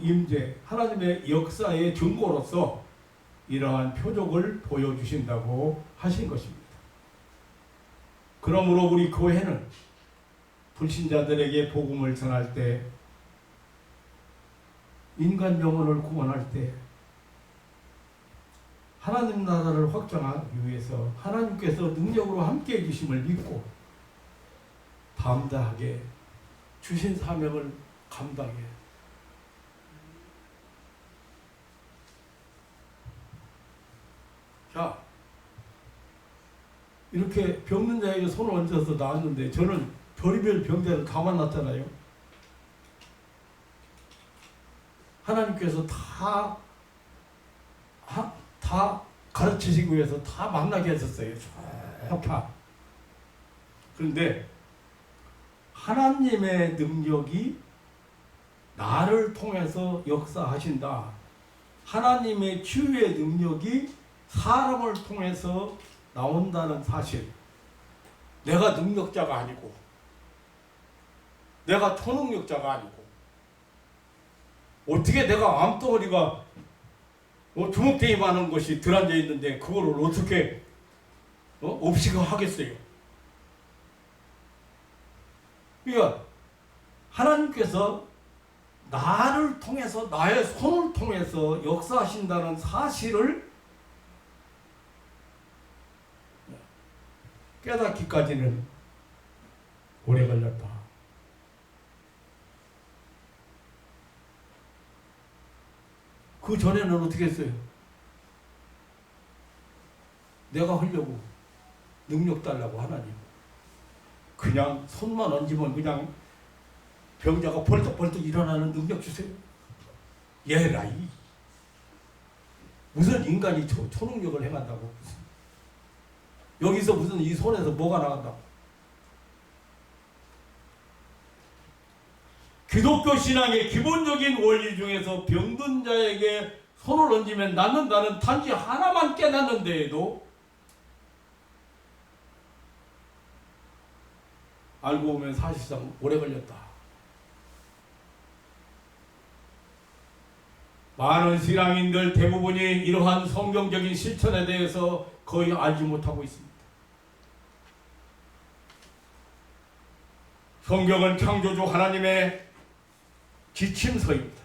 임재, 하나님의 역사의 증거로서 이러한 표적을 보여주신다고 하신 것입니다. 그러므로 우리 교회는 불신자들에게 복음을 전할 때, 인간 영혼을 구원할 때, 하나님 나라를 확장하기 위해서 하나님께서 능력으로 함께해 주심을 믿고 담대하게 주신 사명을 감당해. 자, 이렇게 병든 자에게 손을 얹어서 나왔는데, 저는 별의별 병자를 다 만났잖아요. 하나님께서 다 가르치시기 위해서 다 만나게 하셨어요. 다. 그런데 하나님의 능력이 나를 통해서 역사하신다. 하나님의 치유의 능력이 사람을 통해서 나온다는 사실. 내가 능력자가 아니고, 내가 초능력자가 아니고, 어떻게 내가 암덩어리가 주먹대기 많은 것이 들어앉아 있는데 그거를 어떻게 없이가 하겠어요? 그러니까 하나님께서 나를 통해서, 나의 손을 통해서 역사하신다는 사실을 깨닫기까지는 오래 걸렸다. 그 전에는 어떻게 했어요? 내가 하려고 능력 달라고 하나님. 그냥 손만 얹으면 그냥 병자가 벌떡벌떡 일어나는 능력 주세요. 예라이. 무슨 인간이 초능력을 행한다고. 여기서 무슨 이 손에서 뭐가 나간다고. 기독교 신앙의 기본적인 원리 중에서 병든 자에게 손을 얹으면 낫는다는 단지 하나만 깨닫는데에도 알고 보면 사실상 오래 걸렸다. 많은 신앙인들 대부분이 이러한 성경적인 실천에 대해서 거의 알지 못하고 있습니다. 성경은 창조주 하나님의 지침서입니다.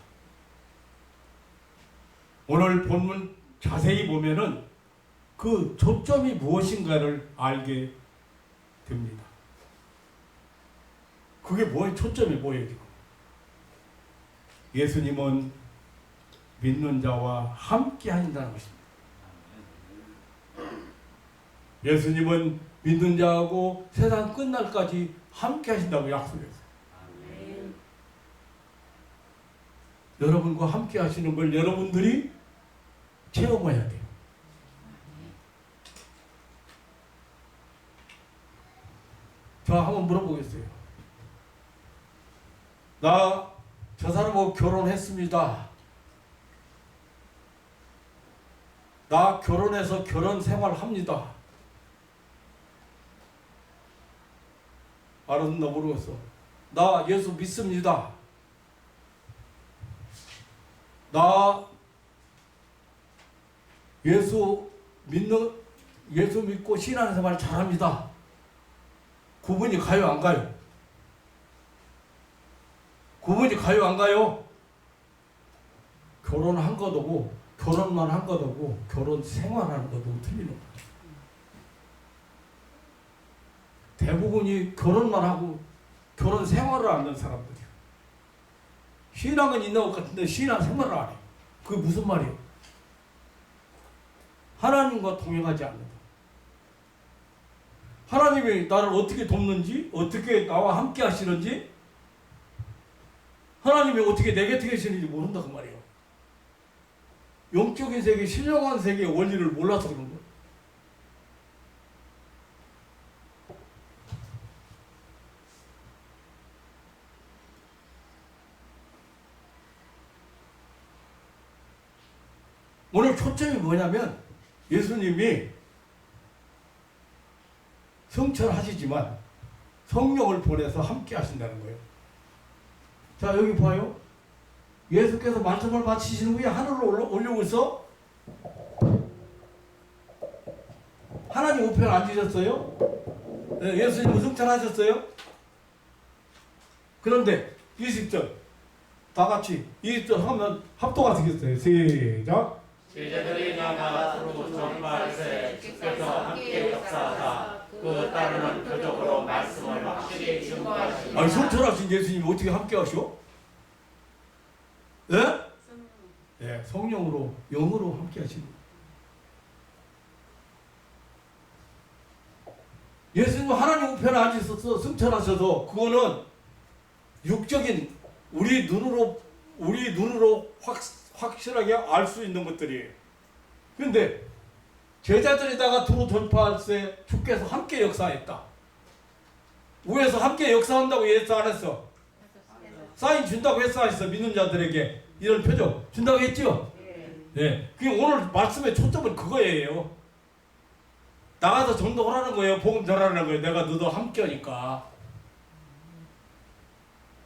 오늘 본문 자세히 보면은 그 초점이 무엇인가를 알게 됩니다. 그게 뭐예요? 초점이 뭐예요? 지금? 예수님은 믿는 자와 함께 하신다는 것입니다. 예수님은 믿는 자하고 세상 끝날까지 함께 하신다고 약속했어요. 여러분과 함께 하시는 걸 여러분들이 체험해야 돼요. 자, 한번 물어보겠어요. 나 저 사람하고 결혼했습니다. 나 결혼해서 결혼 생활합니다. 알았나 모르겠어. 나 예수 믿습니다. 나 예수 믿고 신앙생활 잘합니다. 구분이 가요, 안 가요? 구분이 가요, 안 가요? 결혼한 것도 결혼만 한 것도 결혼 생활하는 것도 틀리는 거예요. 대부분이 결혼만 하고 결혼 생활을 안 하는 사람들이에요. 신앙은 있는 것 같은데 신앙 생활을 안 해요. 그게 무슨 말이에요? 하나님과 동행하지 않는다. 하나님이 나를 어떻게 돕는지, 어떻게 나와 함께 하시는지, 하나님이 어떻게 내 곁에 계시는지 모른다 그 말이에요. 영적인 세계, 신령한 세계의 원리를 몰라서 그런 거예요. 오늘 초점이 뭐냐면 예수님이 성천하시지만 성령을 보내서 함께 하신다는 거예요. 자, 여기 봐요. 예수께서 말씀을 마치신 후에 하늘로 올리고 있어. 하나님 우편에 앉으셨어요. 네, 예수님은 승천하셨어요. 그런데 20절 다 같이 20절 하면 합도가 되겠어요. 시작. 제자들이 나가 서로 전파할세 주께서 함께 역사하사 그 따르는 표적으로 말씀을 확실히 증거하시니라. 아니, 성천하신 예수님이 어떻게 함께 하셔? 예? 예, 성령으로 영으로 함께 하시는 거예요. 예수님은 하나님 우편에 앉으셔서 승천하셔서 그거는 육적인 우리 눈으로 확실하게 알 수 있는 것들이에요. 그런데 제자들에다가 두루 전파할세 주께서 함께 역사했다. 위에서 함께 역사한다고 예수 안 했어? 사인 준다고 했어, 안 했어? 믿는 자들에게 이런 표적 준다고 했죠? 네. 그게 오늘 말씀의 초점은 그거예요. 나가서 전도하라는 거예요. 복음 전하라는 거예요. 내가 너도 함께 하니까.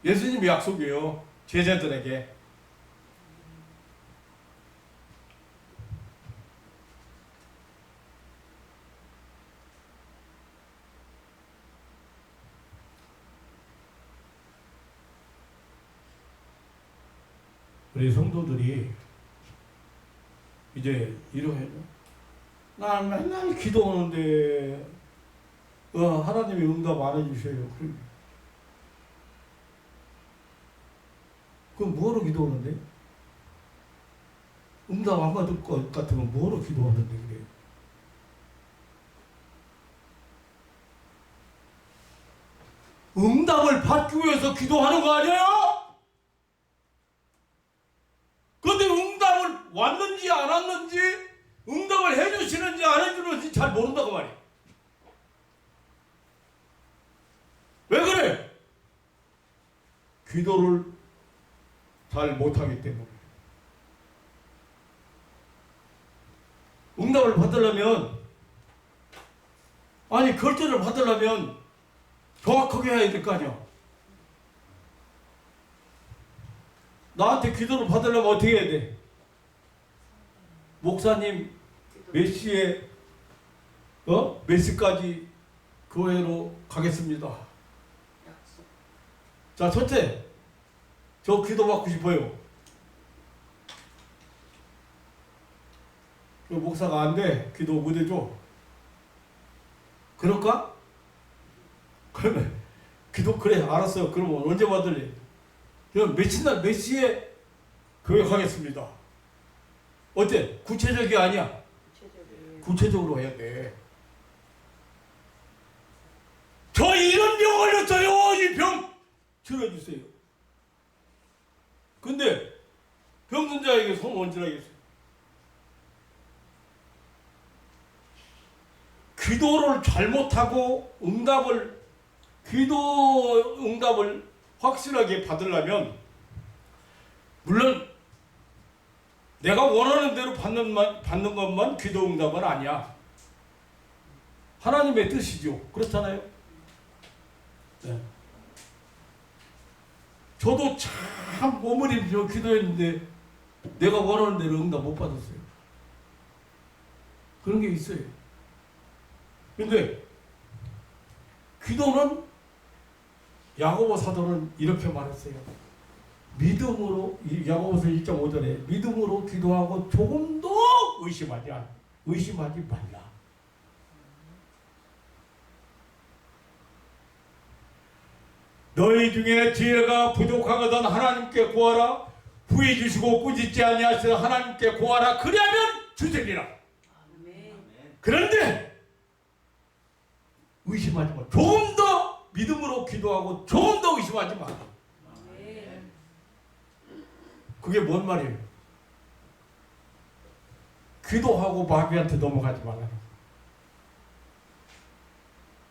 예수님의 약속이에요. 제자들에게. 우리 성도들이 이제 이러해요. 나 맨날 기도하는데 하나님이 응답 안 해주셔요. 그럼 뭐하러 기도하는데? 응답 안 받을 것 같으면 뭐하러 기도하는데 그래? 응답을 받기 위해서 기도하는 거 아니에요? 그런데 응답을 왔는지 안 왔는지, 응답을 해주시는지 안 해주는지 잘 모른다고 말이에요. 왜 그래? 기도를 잘 못하기 때문에. 응답을 받으려면, 아니 결제를 받으려면 정확하게 해야 될 거 아니야. 나한테 기도를 받으려면 어떻게 해야 돼? 목사님 몇 시에 몇 시까지 교회로 가겠습니다. 약속. 자, 첫째, 저 기도 받고 싶어요. 그 목사가 안 돼. 기도 못 해줘. 그럴까? 그러면 기도 그래 알았어요. 그러면 언제 받을래? 그럼 며칠 날 몇 시에 교회 가겠습니다. 어때? 구체적이 아니야. 구체적으로 해야 돼. 저 이런 병 걸렸어요. 이 병 치료해주세요. 근데 병든 자에게 손 얹으라겠어요. 기도를 잘못하고 기도 응답을 확실하게 받으려면, 물론 내가 원하는 대로 받는 것만 기도 응답은 아니야. 하나님의 뜻이죠. 그렇잖아요. 네. 저도 참 오므리면서 기도했는데 내가 원하는 대로 응답 못 받았어요. 그런 게 있어요. 근데 기도는, 야고보 사도는 이렇게 말했어요. 믿음으로, 야고보서 1.5절에 믿음으로 기도하고 조금도 의심하지 말라. 너희 중에 지혜가 부족하거든 하나님께 구하라. 부해 주시고 꾸짖지 아니하시는 하나님께 구하라. 그리하면 주시리라. 아멘. 그런데 의심하지 마. 조금 더 믿음으로 기도하고 조금 더 의심하지 마. 아멘. 그게 뭔 말이에요? 기도하고 마귀한테 넘어가지 말라.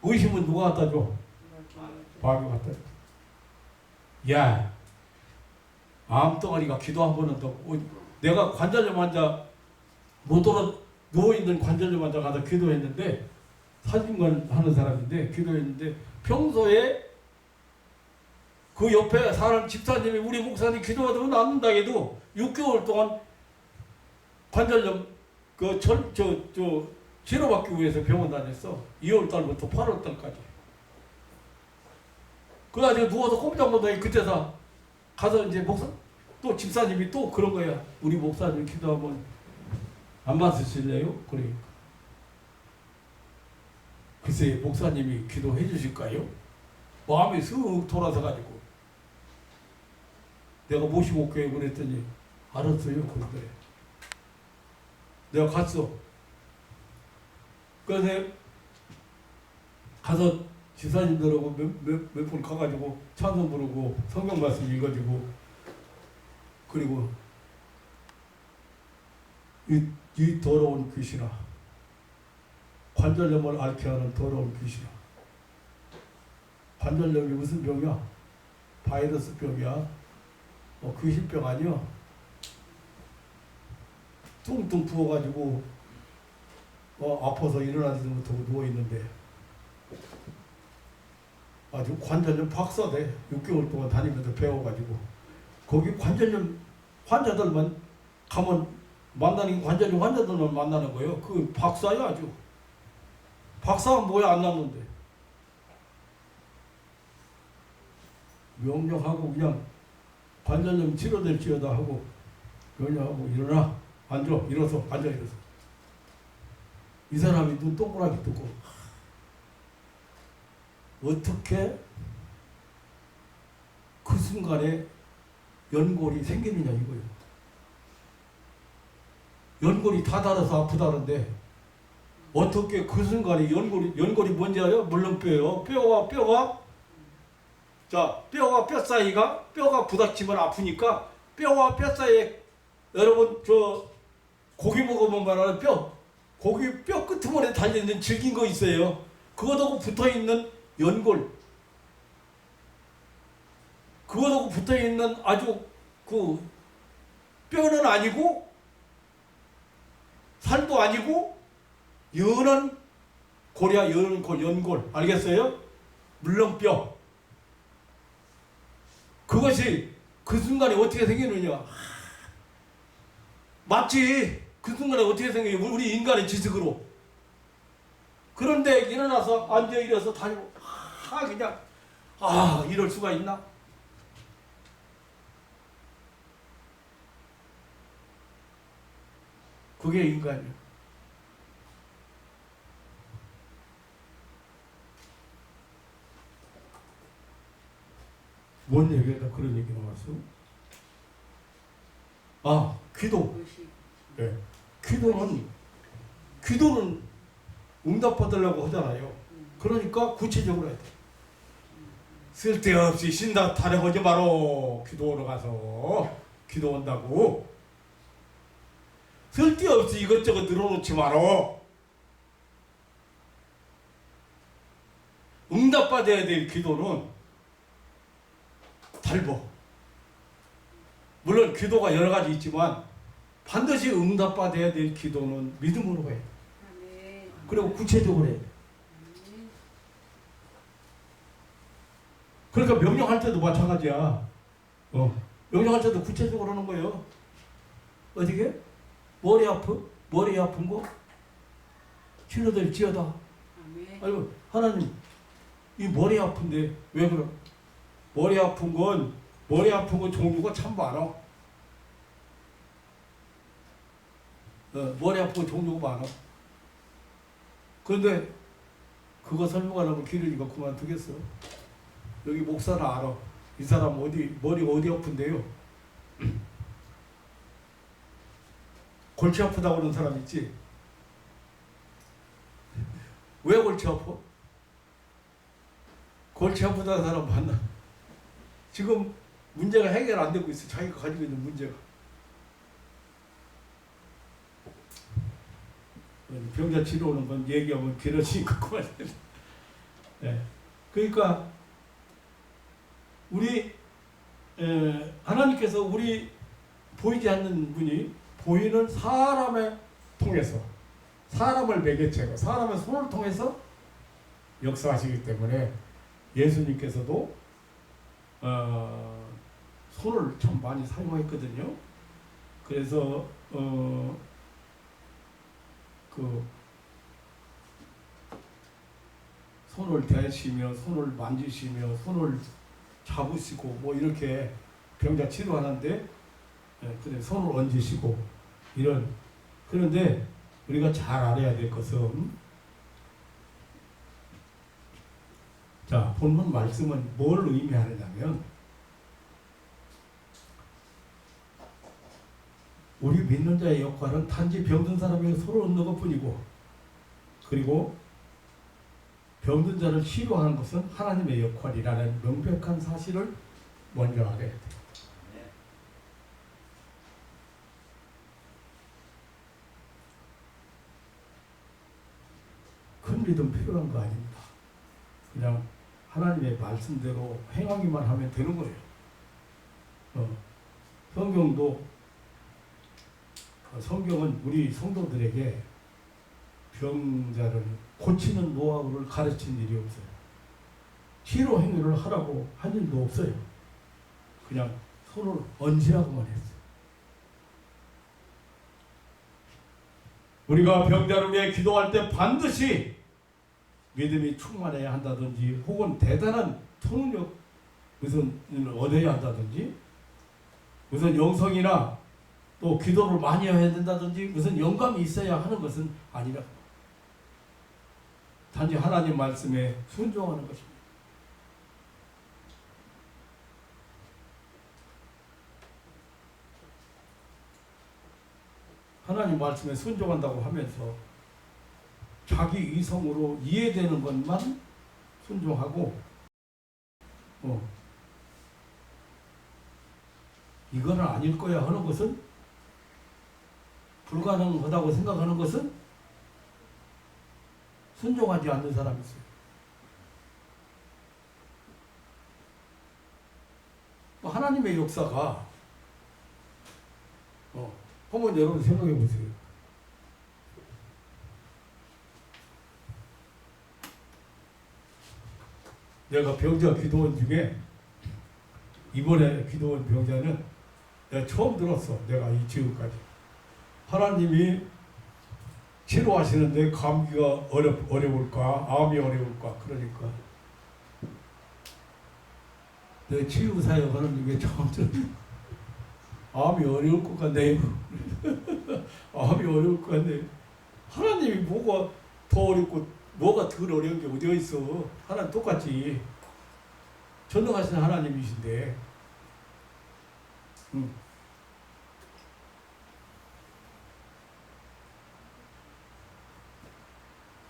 의심은 누가 갖다 줘? 마귀가 갖다 줘. 야, 암덩어리가 기도 한 번은 더, 내가 관절염 환자 못 돌아 누워있는 관절염 환자 가서 기도했는데, 사진관 하는 사람인데 기도했는데, 평소에 그 옆에 사람 집사님이 우리 목사님 기도하다가 낫는다 해도 6개월 동안 관절염 치료받기 위해서 병원 다녔어. 2월 달부터 8월 달까지. 그래가지고 누워서 꼼짝 못하게 그때서 가서 이제 또 집사님이 또 그런 거야. 우리 목사님 기도하면 안 받으실래요? 그러니까. 글쎄 목사님이 기도해 주실까요? 마음이 쓱 돌아서 가지고 내가 모시고 올게요 그랬더니 알았어요. 그래. 내가 갔어. 그래서 가서 지사님들하고 몇 분 가가지고 찬송 부르고 성경 말씀 읽어주고, 그리고 이 더러운 귀신아, 관절염을 앓게 하는 더러운 귀신아. 관절염이 무슨 병이야? 바이러스 병이야. 귀신병 아니야. 뚱뚱 부어가지고 아파서 일어나지도 못하고 누워있는데 아주 관절염 박사돼. 6개월 동안 다니면서 배워가지고 거기 관절염 환자들만 가면 만나는 게 관절염 환자들만 만나는 거예요. 그 박사야 아주. 박사는 뭐야 안 났는데. 명령하고 그냥 관절염 치료될지어다 하고 명령하고 일어나 앉아 일어서 앉아 일어서. 이 사람이 눈 동그랗게 뜨고 어떻게 그 순간에 연골이 생기느냐 이거예요. 연골이 다 닳아서 아프다는데 어떻게 그 순간에 연골이 뭔지 알아요? 물론 뼈예요. 뼈가 뼈 사이가 뼈가 부닥치면 아프니까 뼈와 뼈 사이에 여러분 고기 먹으면 말하는 고기 뼈 끄트머리에 달려있는 질긴 거 있어요. 그거하고 붙어있는 연골, 그거하고 붙어있는 아주 그 뼈는 아니고 살도 아니고 연한 골이야. 연골 알겠어요? 물렁뼈. 그것이 그 순간에 어떻게 생기느냐. 맞지. 그 순간에 어떻게 생기냐. 우리 인간의 지식으로. 그런데 일어나서 앉아 일어서 다니고 그냥 이럴 수가 있나? 그게 인간이야. 뭔 얘기다 그런 얘기 나왔어? 기도. 네. 기도는 응답받으려고 하잖아요. 그러니까 구체적으로 해야 돼. 쓸데없이 신다 타령하지 마라. 기도하러 가서 기도한다고. 쓸데없이 이것저것 늘어놓지 마라. 응답받아야 될 기도는 달보. 물론 기도가 여러 가지 있지만 반드시 응답받아야 될 기도는 믿음으로 해. 그리고 구체적으로 해. 그러니까 명령할 때도 마찬가지야. 명령할 때도 구체적으로 하는 거예요. 어떻게? 머리 아픈 거 치료될지어다. 아이고 하나님 이 머리 아픈데 왜 그래? 머리 아픈 건 종류가 참 많아. 머리 아픈 건 종류가 많아. 그런데 그거 설명하려면 길으니까 그만두겠어. 여기 목사는 알아. 이 사람 머리가 어디 아픈데요? 골치 아프다고 그러는 사람 있지? 왜 골치 아파? 골치 아프다는 사람 만나. 지금 문제가 해결 안 되고 있어. 자기가 가지고 있는 문제가. 병자 치료하는 건 얘기하면 길어지니까 그만. 네. 그러니까 우리 하나님께서 우리 보이지 않는 분이 보이는 사람을 통해서 사람을 매개체로 사람의 손을 통해서 역사하시기 때문에 예수님께서도 손을 참 많이 사용했거든요. 그래서 그 손을 대시며 손을 만지시며 손을 잡으시고 뭐 이렇게 병자 치료하는데 그다음에 손을 얹으시고 이런. 그런데 우리가 잘 알아야 될 것은 자 본문 말씀은 뭘 의미하느냐면 우리 믿는 자의 역할은 단지 병든 사람에게 손을 얹는 것뿐이고 그리고 병든 자를 치료하는 것은 하나님의 역할이라는 명백한 사실을 먼저 알아야 돼요. 큰 믿음 필요한 거 아닙니다. 그냥 하나님의 말씀대로 행하기만 하면 되는 거예요. 성경은 우리 성도들에게 병자를 고치는 노하우를 가르친 일이 없어요. 치료 행위를 하라고 한 일도 없어요. 그냥 손을 얹으라고만 했어요. 우리가 병자를 위해 기도할 때 반드시 믿음이 충만해야 한다든지 혹은 대단한 통력 무슨 얻어야 한다든지 무슨 영성이나 또 기도를 많이 해야 된다든지 무슨 영감이 있어야 하는 것은 아니라 단지 하나님 말씀에 순종하는 것입니다. 하나님 말씀에 순종한다고 하면서 자기 이성으로 이해되는 것만 순종하고 이거는 아닐 거야 하는 것은 불가능하다고 생각하는 것은 순종하지 않는 사람이 있어요. 하나님의 역사가 한번 여러분 생각해 보세요. 내가 병자 기도원 중에 이번에 기도원 병자는 내가 처음 들었어. 내가 이 지금까지 하나님이 치료하시는데 감기가 어려울까 암이 어려울까 그러니까 내 치유 사역하는 중에 처음 들었어. 암이 어려울 것 같네요. 암이 어려울 것 같네요. 하나님이 뭐가 더 어렵고 뭐가 덜 어려운 게 어디가 있어. 하나님 똑같이 전능하신 하나님이신데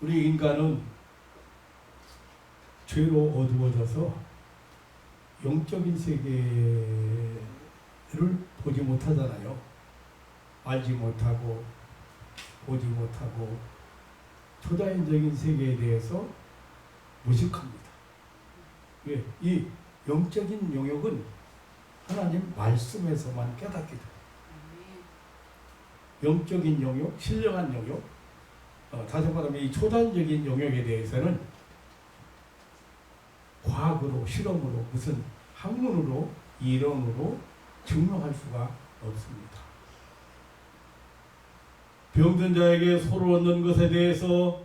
우리 인간은 죄로 어두워져서 영적인 세계를 보지 못하잖아요. 알지 못하고 보지 못하고 초자연적인 세계에 대해서 무식합니다. 왜? 이 영적인 영역은 하나님 말씀에서만 깨닫게 돼요. 영적인 영역, 신령한 영역, 다시 말하면 이 초단적인 영역에 대해서는 과학으로, 실험으로, 무슨 학문으로, 이론으로 증명할 수가 없습니다. 병든 자에게 소를 얻는 것에 대해서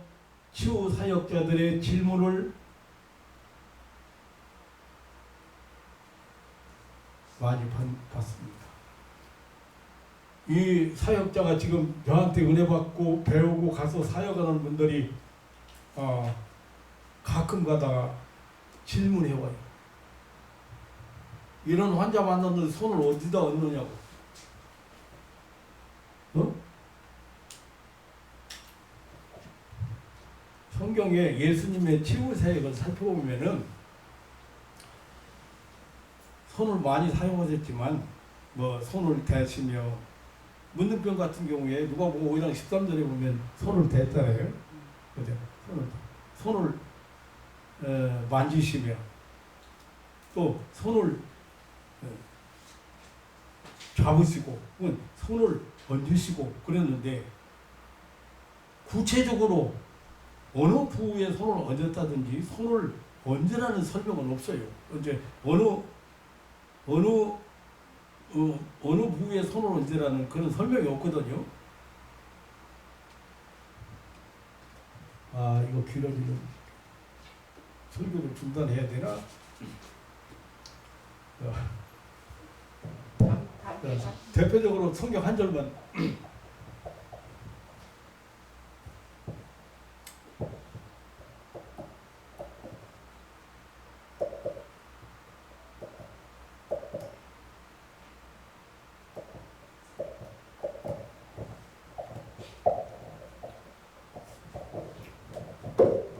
치유 사역자들의 질문을 많이 받습니다. 이 사역자가 지금 저한테 은혜 받고 배우고 가서 사역하는 분들이 가끔가다 질문해와요. 이런 환자 만났는데 손을 어디다 얻느냐고. 성경에 예수님의 치유 사역을 살펴보면은 손을 많이 사용하셨지만 뭐 손을 대시며 문둥병 같은 경우에 누가 보고 5장 13절에 보면 손을 댔잖아요. 그죠? 손을 만지시며 또 손을 잡으시고 손을 얹으시고 그랬는데 구체적으로 어느 부위에 손을 얹었다든지 손을 얹으라는 설명은 없어요. 이제 어느 부위에 손을 얹으라는 그런 설명이 없거든요. 이거 길어지는 설교를 중단해야 되나? 대표적으로 성경 한 절만.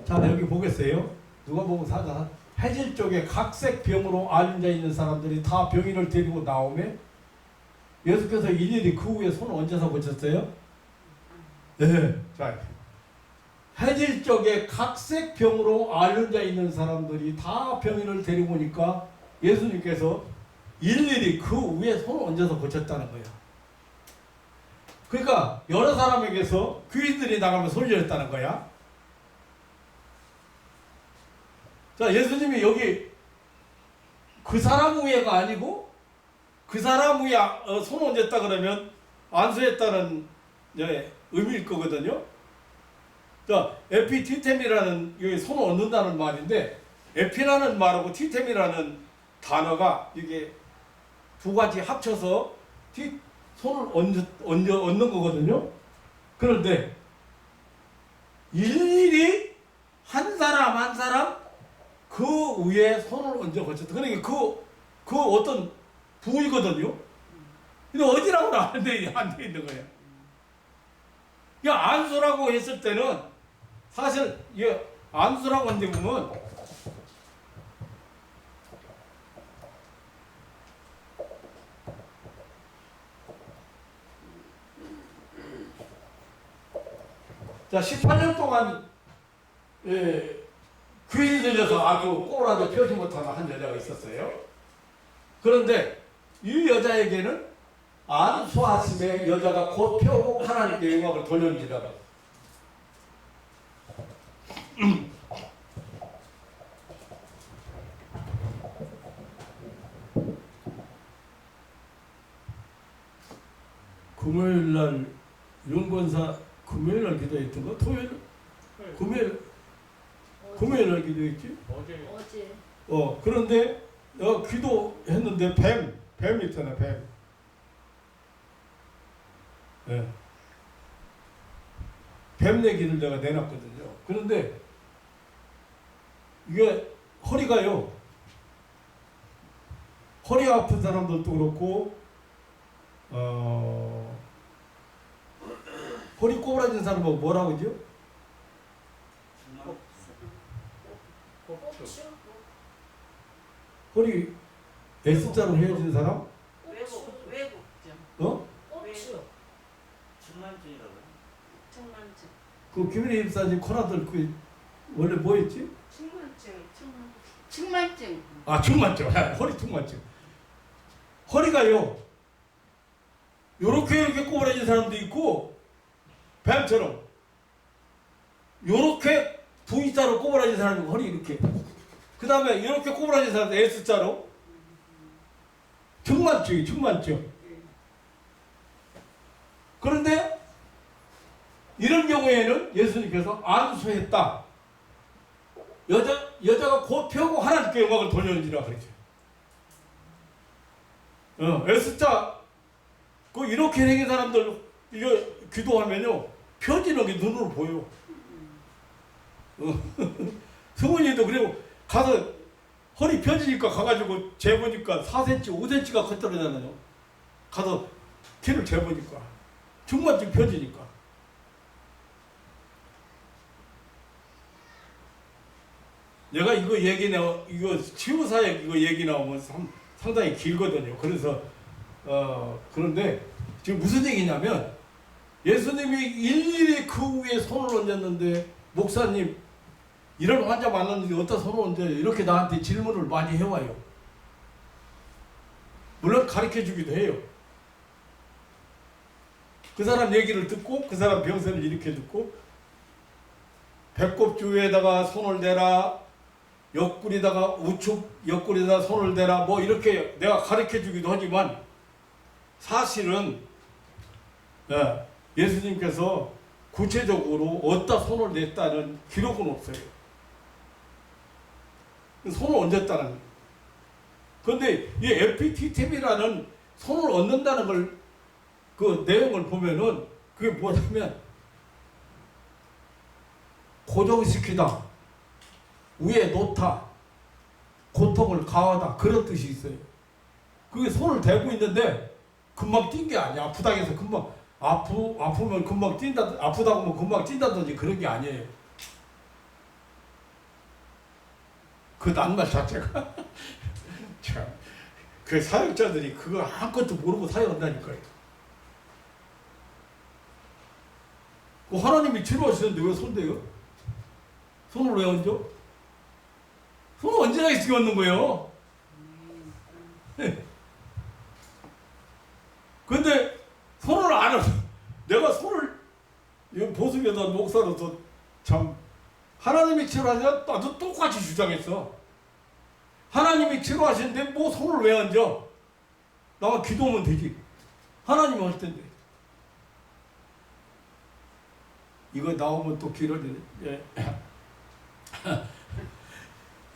자, 여기 보겠어요. 누가복음 4장 해질 쪽에 각색 병으로 앓은 자 있는 사람들이 다 병인을 데리고 나오매 예수께서 일일이 그 위에 손을 얹어서 보셨어요. 네. 자, 해질 쪽에 각색 병으로 앓은 자 있는 사람들이 다 병인을 데리고 오니까 예수님께서 일일이 그 위에 손을 얹어서 고쳤다는 거예요. 그러니까 여러 사람에게서 귀인들이 나가면 소리 질렀다는 거야. 자, 예수님이 여기 그 사람 위에가 아니고 그 사람 위에 손 얹었다 그러면 안수했다는 의미일 거거든요. 자, 에피티템이라는 여기 손 얹는다는 말인데 에피라는 말하고 티템이라는 단어가 이게 두 가지 합쳐서 손을 얹는 거거든요. 그런데 일일이 한 사람 한 사람 그 위에 손을 얹어 거쳤다. 그러니까 그 어떤 부위거든요. 근데 어디라고는 안 돼 있는 거예요. 그러니까 안수라고 했을 때는 사실 이게 안수라고 한데 보면 자 18년 동안 귀신이 들려서 아주 꼬라도 펴지 못하는 한 여자가 있었어요. 그런데 이 여자에게는 안수하심에 여자가 곧 펴고 하나님께 영광을 돌려주리라. 금요일날 윤권사 금요일날 기도했던 거? 토요일? 금요일날 기도했지? 어제. 그런데 기도했는데 뱀 있잖아, 뱀. 예. 뱀 얘기를 내가 내놨거든요. 그런데 이게 허리가요. 허리 아픈 사람들도 그렇고 허리 꼬부라진 사람은 뭐라고 그러죠? 꼭추. 허리 S자로 헤어진 사람? 외국죠. 꼭추. 측만증이라고요? 측만증. 그 김일희 집사님 코나들 그 원래 뭐였지? 측만증. 아, 측만증. 허리 측만증. 허리가요. 요렇게 꼬부라진 사람도 있고 뱀처럼 요렇게 V자로 꼬부라진 사람이 허리 이렇게. 그 다음에 이렇게 꼬부라진 사람도 S자로. 측만증이 측만증. 그런데 이런 경우에는 예수님께서 안수했다. 여자가 곧 펴고 하나님께 영광을 돌려는지라 그랬죠. S자 그 이렇게 생긴 사람들 이거 기도하면요 펴지는 게 눈으로 보여. 성은이도 그리고 가서 허리 펴지니까 가가지고 재보니까 4cm, 5cm가 컸더라잖아요. 가서 키를 재보니까 중만증 펴지니까. 내가 이거 치유사역 이거 얘기 나오면 상당히 길거든요. 그래서 그런데 지금 무슨 얘기냐면 예수님이 일일이 그 위에 손을 얹었는데 목사님 이런 환자 만났는데 어디다 손을 얹어요? 이렇게 나한테 질문을 많이 해와요. 물론 가르쳐 주기도 해요. 그 사람 얘기를 듣고 그 사람 병세를 이렇게 듣고 배꼽 주위에다가 손을 대라, 옆구리다가 우측 옆구리에다 손을 대라 뭐 이렇게 내가 가르쳐 주기도 하지만 사실은 예수님께서 구체적으로 어디다 손을 댔다는 기록은 없어요. 손을 얹었다는. 그런데 이 에피티템이라는 손을 얹는다는 걸 그 내용을 보면은 그게 뭐냐면 고정시키다, 위에 놓다, 고통을 가하다 그런 뜻이 있어요. 그게 손을 대고 있는데 금방 뛴 게 아니야. 아프다고 해서 금방 아프면 금방 뛴다, 아프다고 하면 금방 뛴다든지 그런 게 아니에요. 그 낱말 자체가 참, 그 사역자들이 그거 아무것도 모르고 사역한다니까요. 그 하나님이 치료하시는데 왜 손 대요? 손을 왜 얹어? 손을 언제나 있으게 얹는 거예요. 근데 손을 안 얹어. 내가 손을 보수교단 목사로서 참 하나님이 치료하시냐 나도 똑같이 주장했어. 하나님이 치료하시는데 뭐 손을 왜 얹어? 나만 기도하면 되지. 하나님이 할 텐데. 이거 나오면 또 길어지네. 예.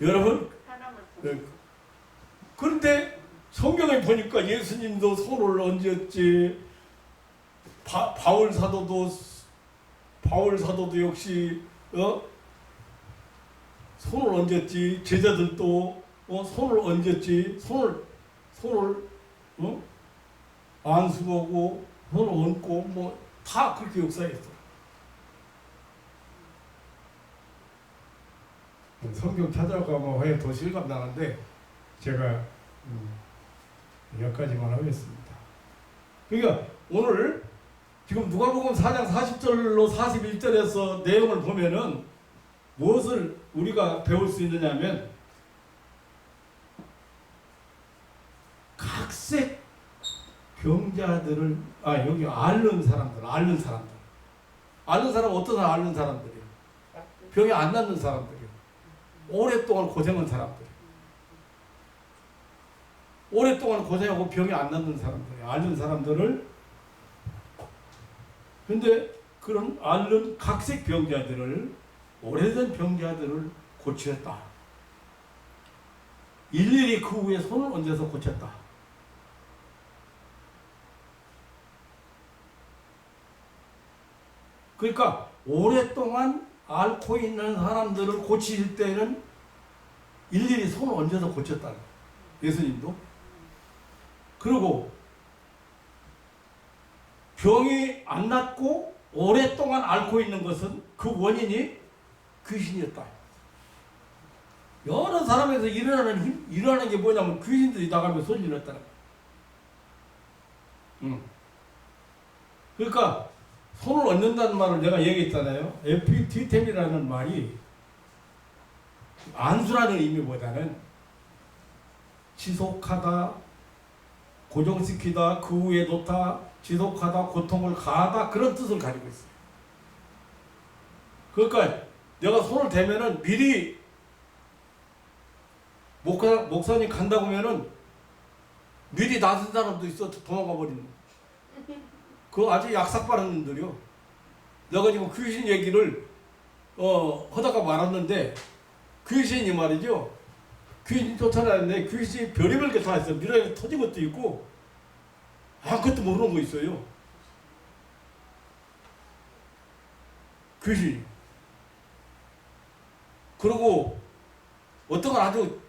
여러분, 그런데 성경에 보니까 예수님도 손을 얹었지. 바울 사도도 역시 손을 얹었지. 제자들도 손을 얹었지. 손을 안수하고 손을 얹고 뭐 다 그렇게 역사했어. 성경 찾아가면 왜 더 실감 나는데 제가 여기까지만 하겠습니다. 그러니까 오늘 지금 누가복음 4장 40절로 41절에서 내용을 보면은 무엇을 우리가 배울 수 있느냐면 각색 병자들을 여기 앓는 사람들 앓는 사람 어떤 사람 앓는 사람들이에요. 병이 안 낫는 사람들이에요. 오랫동안 고생한 사람들. 오랫동안 고생하고 병이 안 낫는 사람들이에요. 앓는 사람들을. 근데 그런 앓는 각색 병자들을 오래된 병자들을 고치었다. 일일이 그 후에 손을 얹어서 고쳤다. 그러니까 오랫동안 앓고 있는 사람들을 고칠 때는 일일이 손을 얹어서 고쳤다. 예수님도. 그리고 병이 안 낫고 오랫동안 앓고 있는 것은 그 원인이 귀신이었다. 여러 사람에서 일어나는 게 뭐냐면 귀신들이 나가면 소리를 냈다는 거야. 그러니까 손을 얹는다는 말을 내가 얘기했잖아요. 에피디템이라는 말이 안수라는 의미보다는 지속하다, 고정시키다, 그 후에 놓다, 지속하다, 고통을 가하다 그런 뜻을 가지고 있어요. 그러니까 내가 손을 대면은 미리 목사님 간다고 하면은 미리 나선 사람도 있어 도망가 버리는. 그거 아주 약삭 빠른 놈들이요. 내가 지금 귀신 얘기를 하다가 말았는데 귀신이 말이죠. 귀신 쫓아다니는데 귀신이 별의별 게 다 있어. 미라에 터진 것도 있고 아무것도 모르는 거 있어요. 귀신. 그리고 어떤 건 아주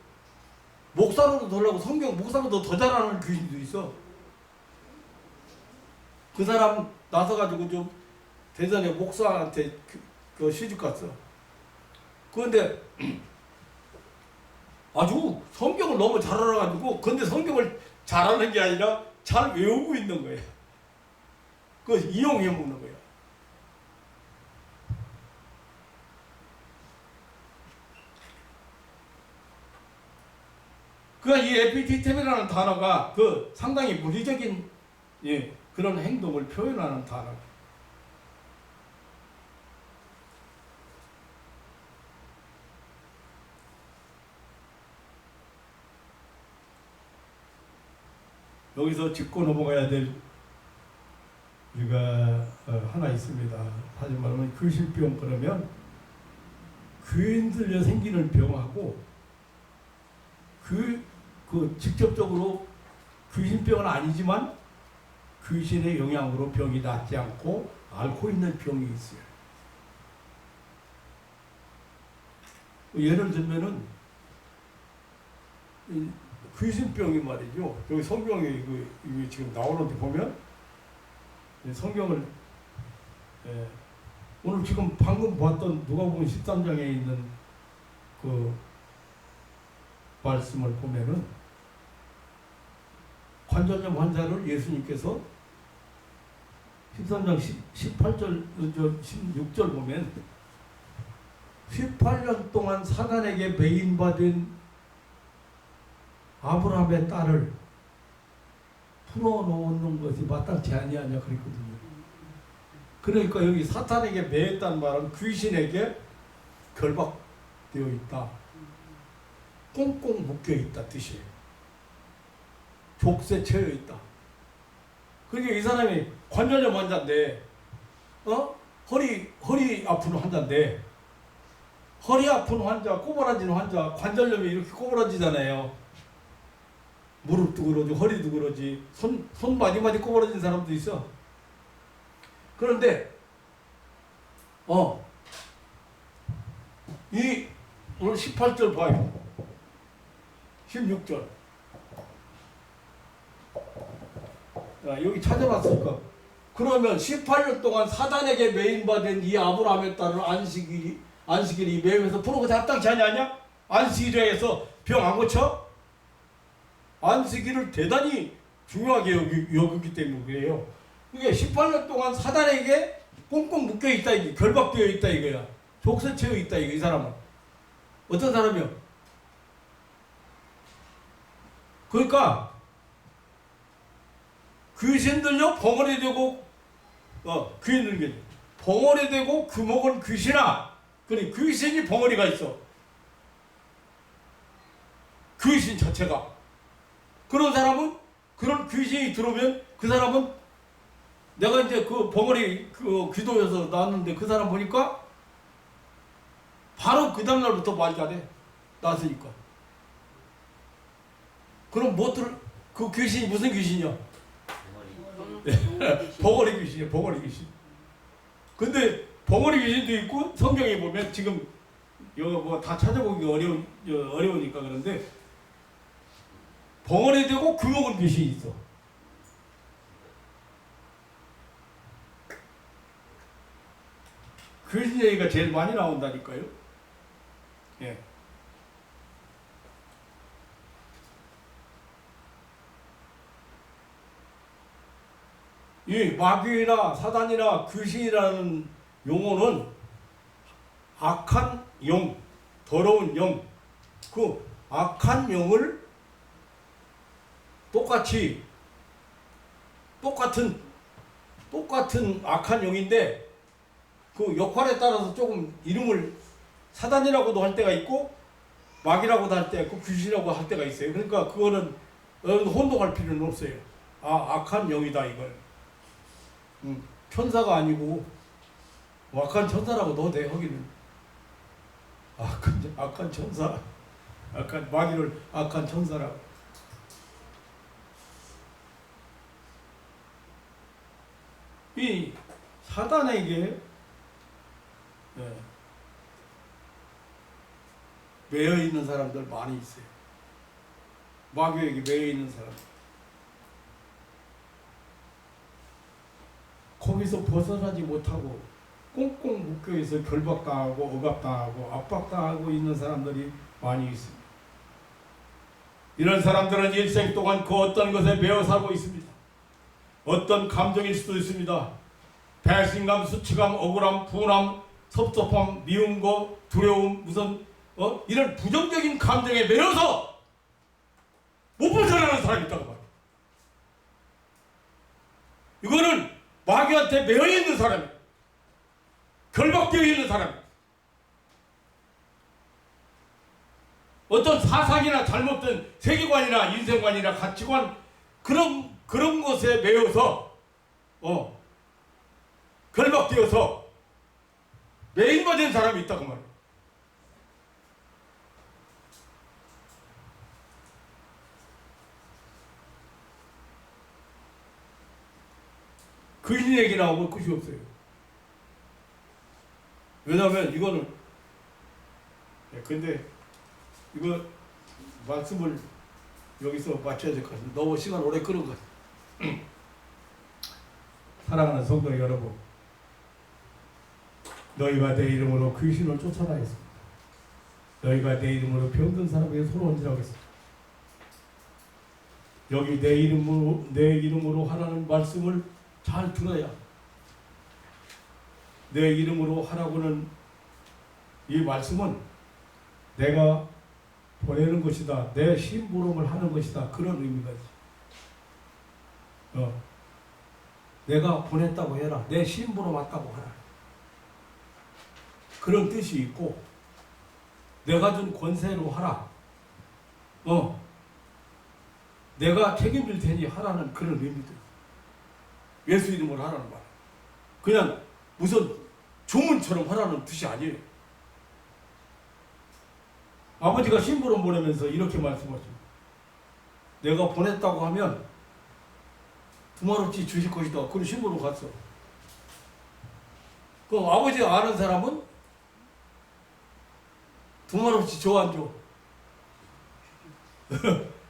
목사로도 더라고 목사로도 더 잘하는 귀신도 있어. 그 사람 나서가지고 좀 대전에 목사한테 그 시집 갔어. 그런데 아주 성경을 너무 잘 알아가지고 근데 성경을 잘하는 게 아니라 잘 외우고 있는 거예요. 그걸 이용해 먹는 거예요. 그러니까 이 에피디템이라는 단어가 그 상당히 물리적인 그런 행동을 표현하는 단어예요. 여기서 짚고 넘어가야 될 우리가 하나 있습니다. 다시 말하면 귀신병 그러면 귀인들려 생기는 병하고 그 직접적으로 귀신병은 아니지만 귀신의 영향으로 병이 낫지 않고 앓고 있는 병이 있어요. 예를 들면은 귀신병이 말이죠. 여기 성경에 이게 지금 나오는데 보면 성경을 오늘 지금 방금 봤던 누가복음 13장에 있는 그 말씀을 보면은 관절염 환자를 예수님께서 13장 18절, 16절 보면 18년 동안 사단에게 매인받은 아브라함의 딸을 풀어놓는 것이 마땅치 아니하냐 그랬거든요. 그러니까 여기 사탄에게 매였다는 말은 귀신에게 결박되어 있다. 꽁꽁 묶여있다 뜻이에요. 족쇄 채여 있다. 그러니까 이 사람이 관절염 환자인데 허리 아픈 환자인데 허리 아픈 환자, 꼬부라지는 환자, 관절염이 이렇게 꼬부라지잖아요. 무릎도 그러지, 허리도 그러지, 손 마디마디 꼬부라진 사람도 있어. 그런데 이 오늘 18절 봐요. 16절. 여기 찾아봤으니까. 그러면 18년 동안 사단에게 매인받은 이 아브라함의 딸을 안식일이 매면서 부르고 잡당치 않냐? 안식일에서 병 안 고쳐? 안식일을 대단히 중요하게 여기기 때문에 그래요. 이게 18년 동안 사단에게 꽁꽁 묶여 있다, 이게 결박되어 있다 이거야. 족쇄 채워 있다 이거 이 사람은. 어떤 사람이요? 그러니까 귀신들요 벙어리 되고 귀인들 게 벙어리 되고 귀먹은 귀신아. 그래 귀신이 벙어리가 있어. 귀신 자체가. 그런 사람은 그런 귀신이 들어오면 그 사람은 내가 이제 그 벙어리 그 기도에서 나왔는데 그 사람 보니까 바로 그 다음날부터 말이 안 해. 나왔으니까. 그럼 그 귀신이 무슨 귀신이야? 벙어리 귀신이야, 벙어리 귀신. 근데 벙어리 귀신도 있고 성경에 보면 지금 이거 뭐 다 찾아보기 어려우니까 그런데 벙어리 되고 귀먹은 귀신이 있어. 귀신 얘기가 제일 많이 나온다니까요. 예. 이 마귀나 사단이나 귀신이라는 용어는 악한 영, 더러운 영, 그 악한 영을 똑같은 악한 영인데 그 역할에 따라서 조금 이름을 사단이라고도 할 때가 있고 마귀라고도 할 때 있고 귀신이라고 할 때가 있어요. 그러니까 그거는 혼동할 필요는 없어요. 악한 영이다 이걸. 천사가 아니고 악한 천사라고 돼 하기는. 악한 천사, 마귀를 악한 천사라고. 이 사단에게 매여 있는 사람들 많이 있어요. 마귀에게 매여 있는 사람. 거기서 벗어나지 못하고 꽁꽁 묶여있어 결박당하고 억압당하고 압박당하고 있는 사람들이 많이 있습니다. 이런 사람들은 일생 동안 그 어떤 것에 매여 살고 있습니다. 어떤 감정일 수도 있습니다. 배신감, 수치감, 억울함, 분함, 섭섭함, 미운 거, 두려움, 이런 부정적인 감정에 매여서 못 벗어나는 사람이 있다고 말이에요. 이거는 마귀한테 매여 있는 사람이에요. 결박되어 있는 사람이에요. 어떤 사상이나 잘못된 세계관이나 인생관이나 가치관 그런 것에 매여서 결박되어서 매인화 된 사람이 있다고 말이에요. 귀신 얘기 나오면 끝이 없어요. 왜냐하면 이거는 근데 이거 말씀을 여기서 마쳐야 될 것 같습니다. 너무 시간 오래 끄는 것 같아요. 사랑하는 성도 여러분, 너희가 내 이름으로 귀신을 쫓아라 했습니다. 너희가 내 이름으로 병든 사람에게 손을 얹으라고 했습니다. 여기 내 이름으로 하라는 말씀을 잘 들어야 내 이름으로 하라고는 이 말씀은 내가 보내는 것이다. 내 심부름을 하는 것이다. 그런 의미가지. 내가 보냈다고 해라. 내 심부름 왔다고 하라. 그런 뜻이 있고 내가 준 권세로 하라. 내가 책임질 테니 하라는 그런 의미도 있어. 예수 이름으로 하라는 말. 그냥 무슨 주문처럼 하라는 뜻이 아니에요. 아버지가 심부름 보내면서 이렇게 말씀하십니다. 내가 보냈다고 하면 두말없이 주실 것이다. 그런 심부름 갔어. 그럼 아버지가 아는 사람은 두말없이 줘 안 줘?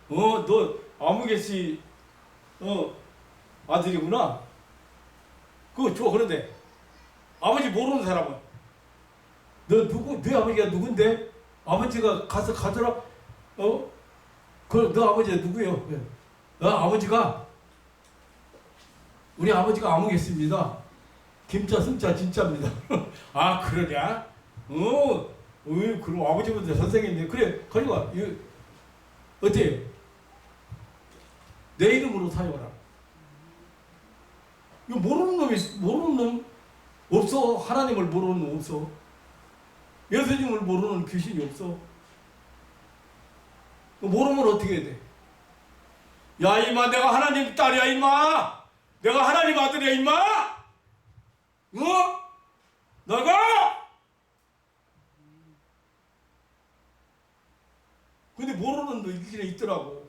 너 아무개씨 아들이구나. 그거 줘. 그런데 아버지 모르는 사람은 네 아버지가 누군데? 아버지가 가서 가더라. 너 아버지가 누구요? 아버지가 우리 아버지가 아무겠습니다. 김자 승자 진짜입니다. 아 그러냐? 그럼 아버지보다 선생님인데 그래 가져가. 어때요? 내 이름으로 사용하라. 모르는 놈 없어. 하나님을 모르는 놈 없어. 예수님을 모르는 귀신이 없어. 모르면 어떻게 해야 돼? 야 임마, 내가 하나님 딸이야 임마. 내가 하나님 아들이야 임마. 어? 나가! 근데 모르는 놈 귀신이 있더라고.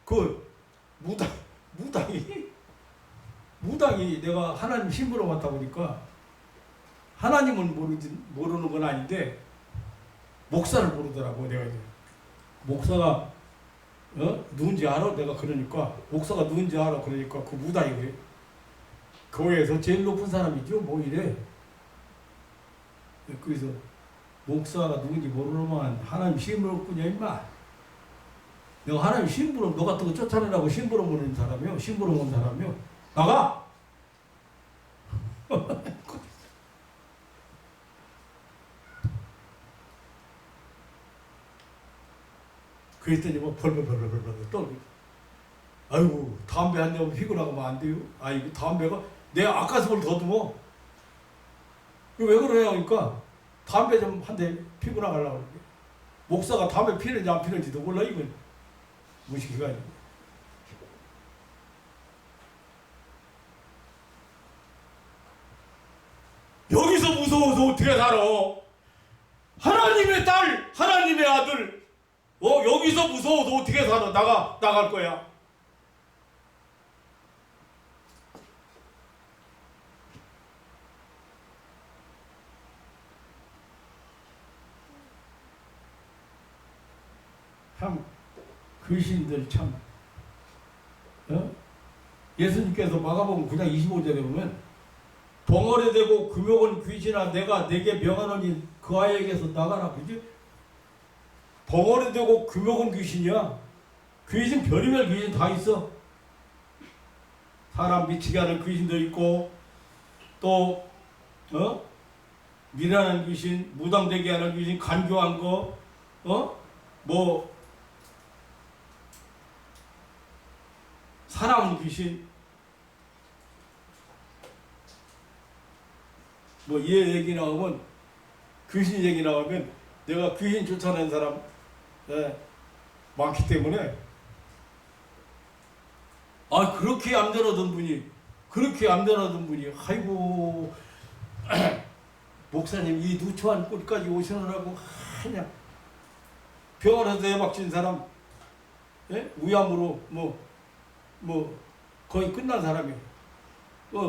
그 무당이 내가 하나님 신부로 왔다 보니까 하나님은 모르는 건 아닌데 목사를 모르더라고. 내가 이제 목사가 누군지 알아? 내가 그러니까 목사가 누군지 알아? 그러니까 그 무당이 그래. 교회에서 제일 높은 사람이죠. 뭐 이래. 그래서 목사가 누군지 모르는만 하나님 신부로군요 임마. 내가 하나님 신부로 너 같은 거 쫓아내라고 신부로 모는 사람이요. 신부로 온 사람이요. 나가! 그랬더니 뭐 벌벌벌벌벌 떨고. 아이고 담배 한 대 피고 나가면 안 돼요. 아이고 담배가 내 아까스을 더듬어. 왜 그러냐 하니까 담배 좀 한 대 피고 나가려고 그러는데 목사가 담배 피는지 안 피는지도 몰라. 이건 무식이가 아니고. 여기서 무서워서 어떻게 살아? 하나님의 딸, 하나님의 아들. 여기서 무서워서 어떻게 살아? 나갈 거야. 참 귀신들 참. 예수님께서 마가복음 9장 25절에 보면 덩어리 되고 금욕은 귀신아 내가 내게 명하노니 그 아이에게서 나가라. 그지? 덩어리 되고 금욕은 귀신이야. 귀신 별의별 귀신 다 있어. 사람 미치게 하는 귀신도 있고 또 미련한 귀신, 무당되게 하는 귀신, 간교한 거, 뭐 사나운 귀신, 뭐 얘 얘기 나오면 귀신 얘기 나오면 내가 귀신 쫓아낸 사람 많기 때문에 그렇게 얌전하던 분이 아이고 목사님 이 누추한 꼴까지 오시느라고 그냥 병원에서 해박진 사람 위암으로 뭐 거의 끝난 사람이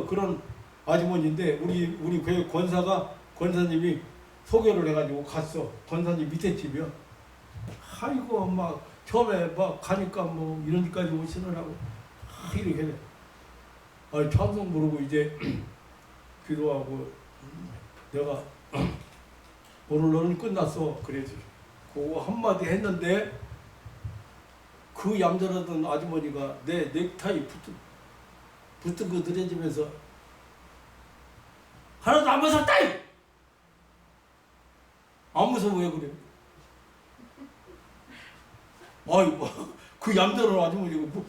그런 아주머니인데 우리 교회 권사님이 소개를 해가지고 갔어. 권사님 밑에 집이야. 아이고 막 처음에 막 가니까 뭐 이런 데까지 오시느라고 이렇게 돼. 찬송 부르고 이제 기도하고 내가 오늘 너는 끝났어. 그래지. 그거 한마디 했는데 그 얌전하던 아주머니가 내 넥타이 붙은 거 들여주면서 하나도 안 무섭다! 안 무서워. 왜 그래? 아이고 그 얌전한 아주머니가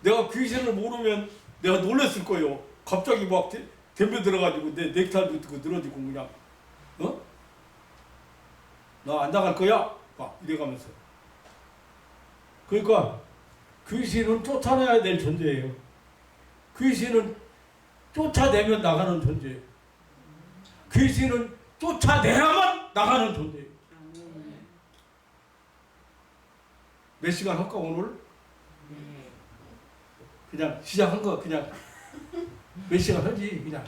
내가 귀신을 모르면 내가 놀랬을 거예요. 갑자기 막 덤벼 들어가지고 내 넥타이 붙은 거 늘어지고 그냥 나 안 나갈 거야? 막 이래가면서. 그러니까 귀신은 쫓아내야 될 존재예요. 귀신은 쫓아내면 나가는 존재예요. 귀신은 쫓아내야만 나가는 존재예요. 몇 시간 할까 오늘? 그냥 시작한 거 그냥 몇 시간 하지 그냥.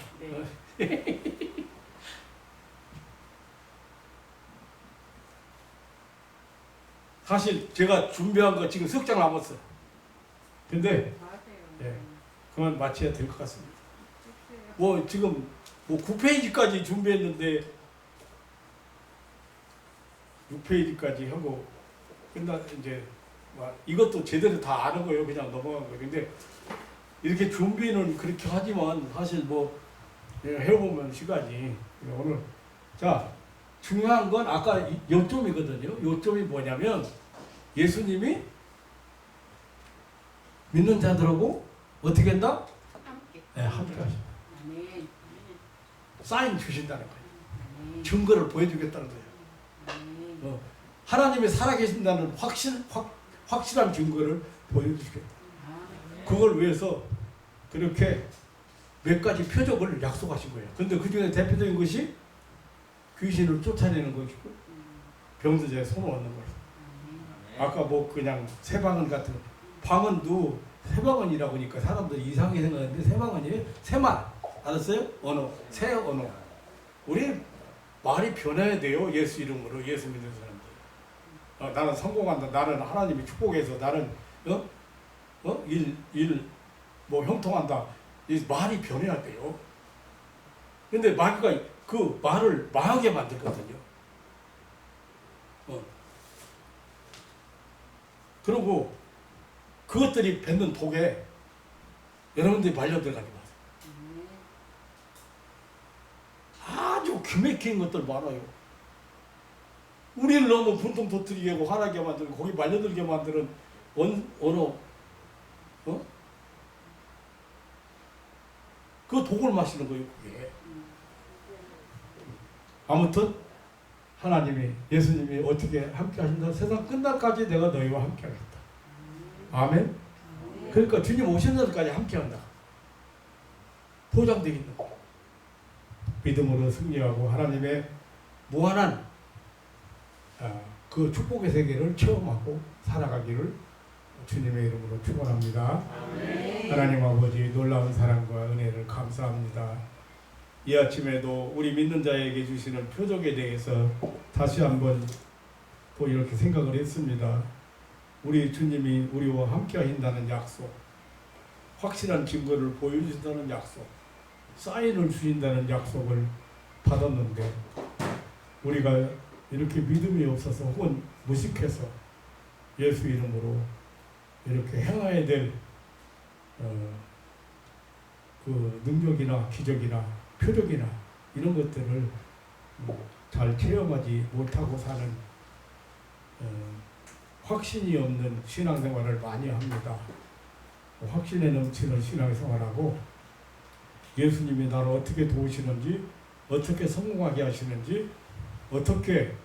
사실 제가 준비한 거 지금 석 장 남았어. 근데 그만 마쳐야 될 것 같습니다. 뭐 지금 9페이지까지 준비했는데 6페이지까지 하고 이제 이것도 제대로 다 아는 거예요. 그냥 넘어간 거예요. 근데 이렇게 준비는 그렇게 하지만 사실 뭐 해보면 시간이 오늘 자 중요한 건 아까 요점이거든요. 요점이 뭐냐면 예수님이 믿는 자들하고 어떻게 한다? 함께 네, 함께 하십니다. 아멘. 사인 주신다는 거예요. 아멘. 증거를 보여주겠다는 거예요. 아멘. 하나님이 살아계신다는 확실한 증거를 보여주시겠다. 그걸 위해서 그렇게 몇 가지 표적을 약속하신 거예요. 근데 그 중에 대표적인 것이 귀신을 쫓아내는 것이고 병자에 손을 얹는 거예요. 아까 뭐 그냥 새방언 같은 거. 방언도 새방언이라고 하니까 사람들이 이상하게 생각하는데 새방언이에요. 새말. 알았어요? 언어. 새 언어. 우리 말이 변해야 돼요. 예수 이름으로. 예수 믿는 사람들. 나는 성공한다. 나는 하나님이 축복해서 나는 뭐 형통한다. 이 말이 변해야 돼요. 근데 마귀가 그 말을 망하게 만들거든요. 그리고 그것들이 뱉는 독에 여러분들이 말려 들어가지 마세요. 아주 기맥힌 것들 많아요. 우리를 너무 분통 터뜨리게 하고 화나게 만들고 거기 말려들게 만드는 언어, 그 독을 마시는 거예요, 그게. 아무튼 하나님이, 예수님이 어떻게 함께 하신다? 세상 끝날까지 내가 너희와 함께 하겠다. 아멘. 그러니까 주님 오신 날까지 함께 한다. 보장되어 있는 거. 믿음으로 승리하고 하나님의 무한한 그 축복의 세계를 체험하고 살아가기를 주님의 이름으로 축원합니다. 하나님 아버지 놀라운 사랑과 은혜를 감사합니다. 이 아침에도 우리 믿는 자에게 주시는 표적에 대해서 다시 한번 또 이렇게 생각을 했습니다. 우리 주님이 우리와 함께 하신다는 약속, 확실한 증거를 보여주신다는 약속, 사인을 주신다는 약속을 받았는데 우리가 이렇게 믿음이 없어서 혹은 무식해서 예수 이름으로 이렇게 행해야 될 그 능력이나 기적이나 표적이나 이런 것들을 잘 체험하지 못하고 사는 확신이 없는 신앙생활을 많이 합니다. 확신에 넘치는 신앙생활하고 예수님이 나를 어떻게 도우시는지, 어떻게 성공하게 하시는지, 어떻게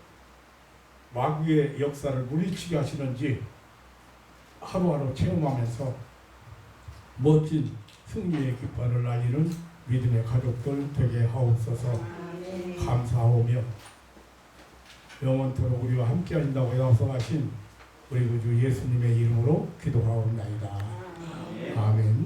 마귀의 역사를 물리치게 하시는지 하루하루 체험하면서 멋진 승리의 깃발을 날리는 믿음의 가족들 되게 하옵소서. 감사하오며 영원토록 우리와 함께 하신다고 약속하신 우리 구주 예수님의 이름으로 기도하옵나이다. 아멘.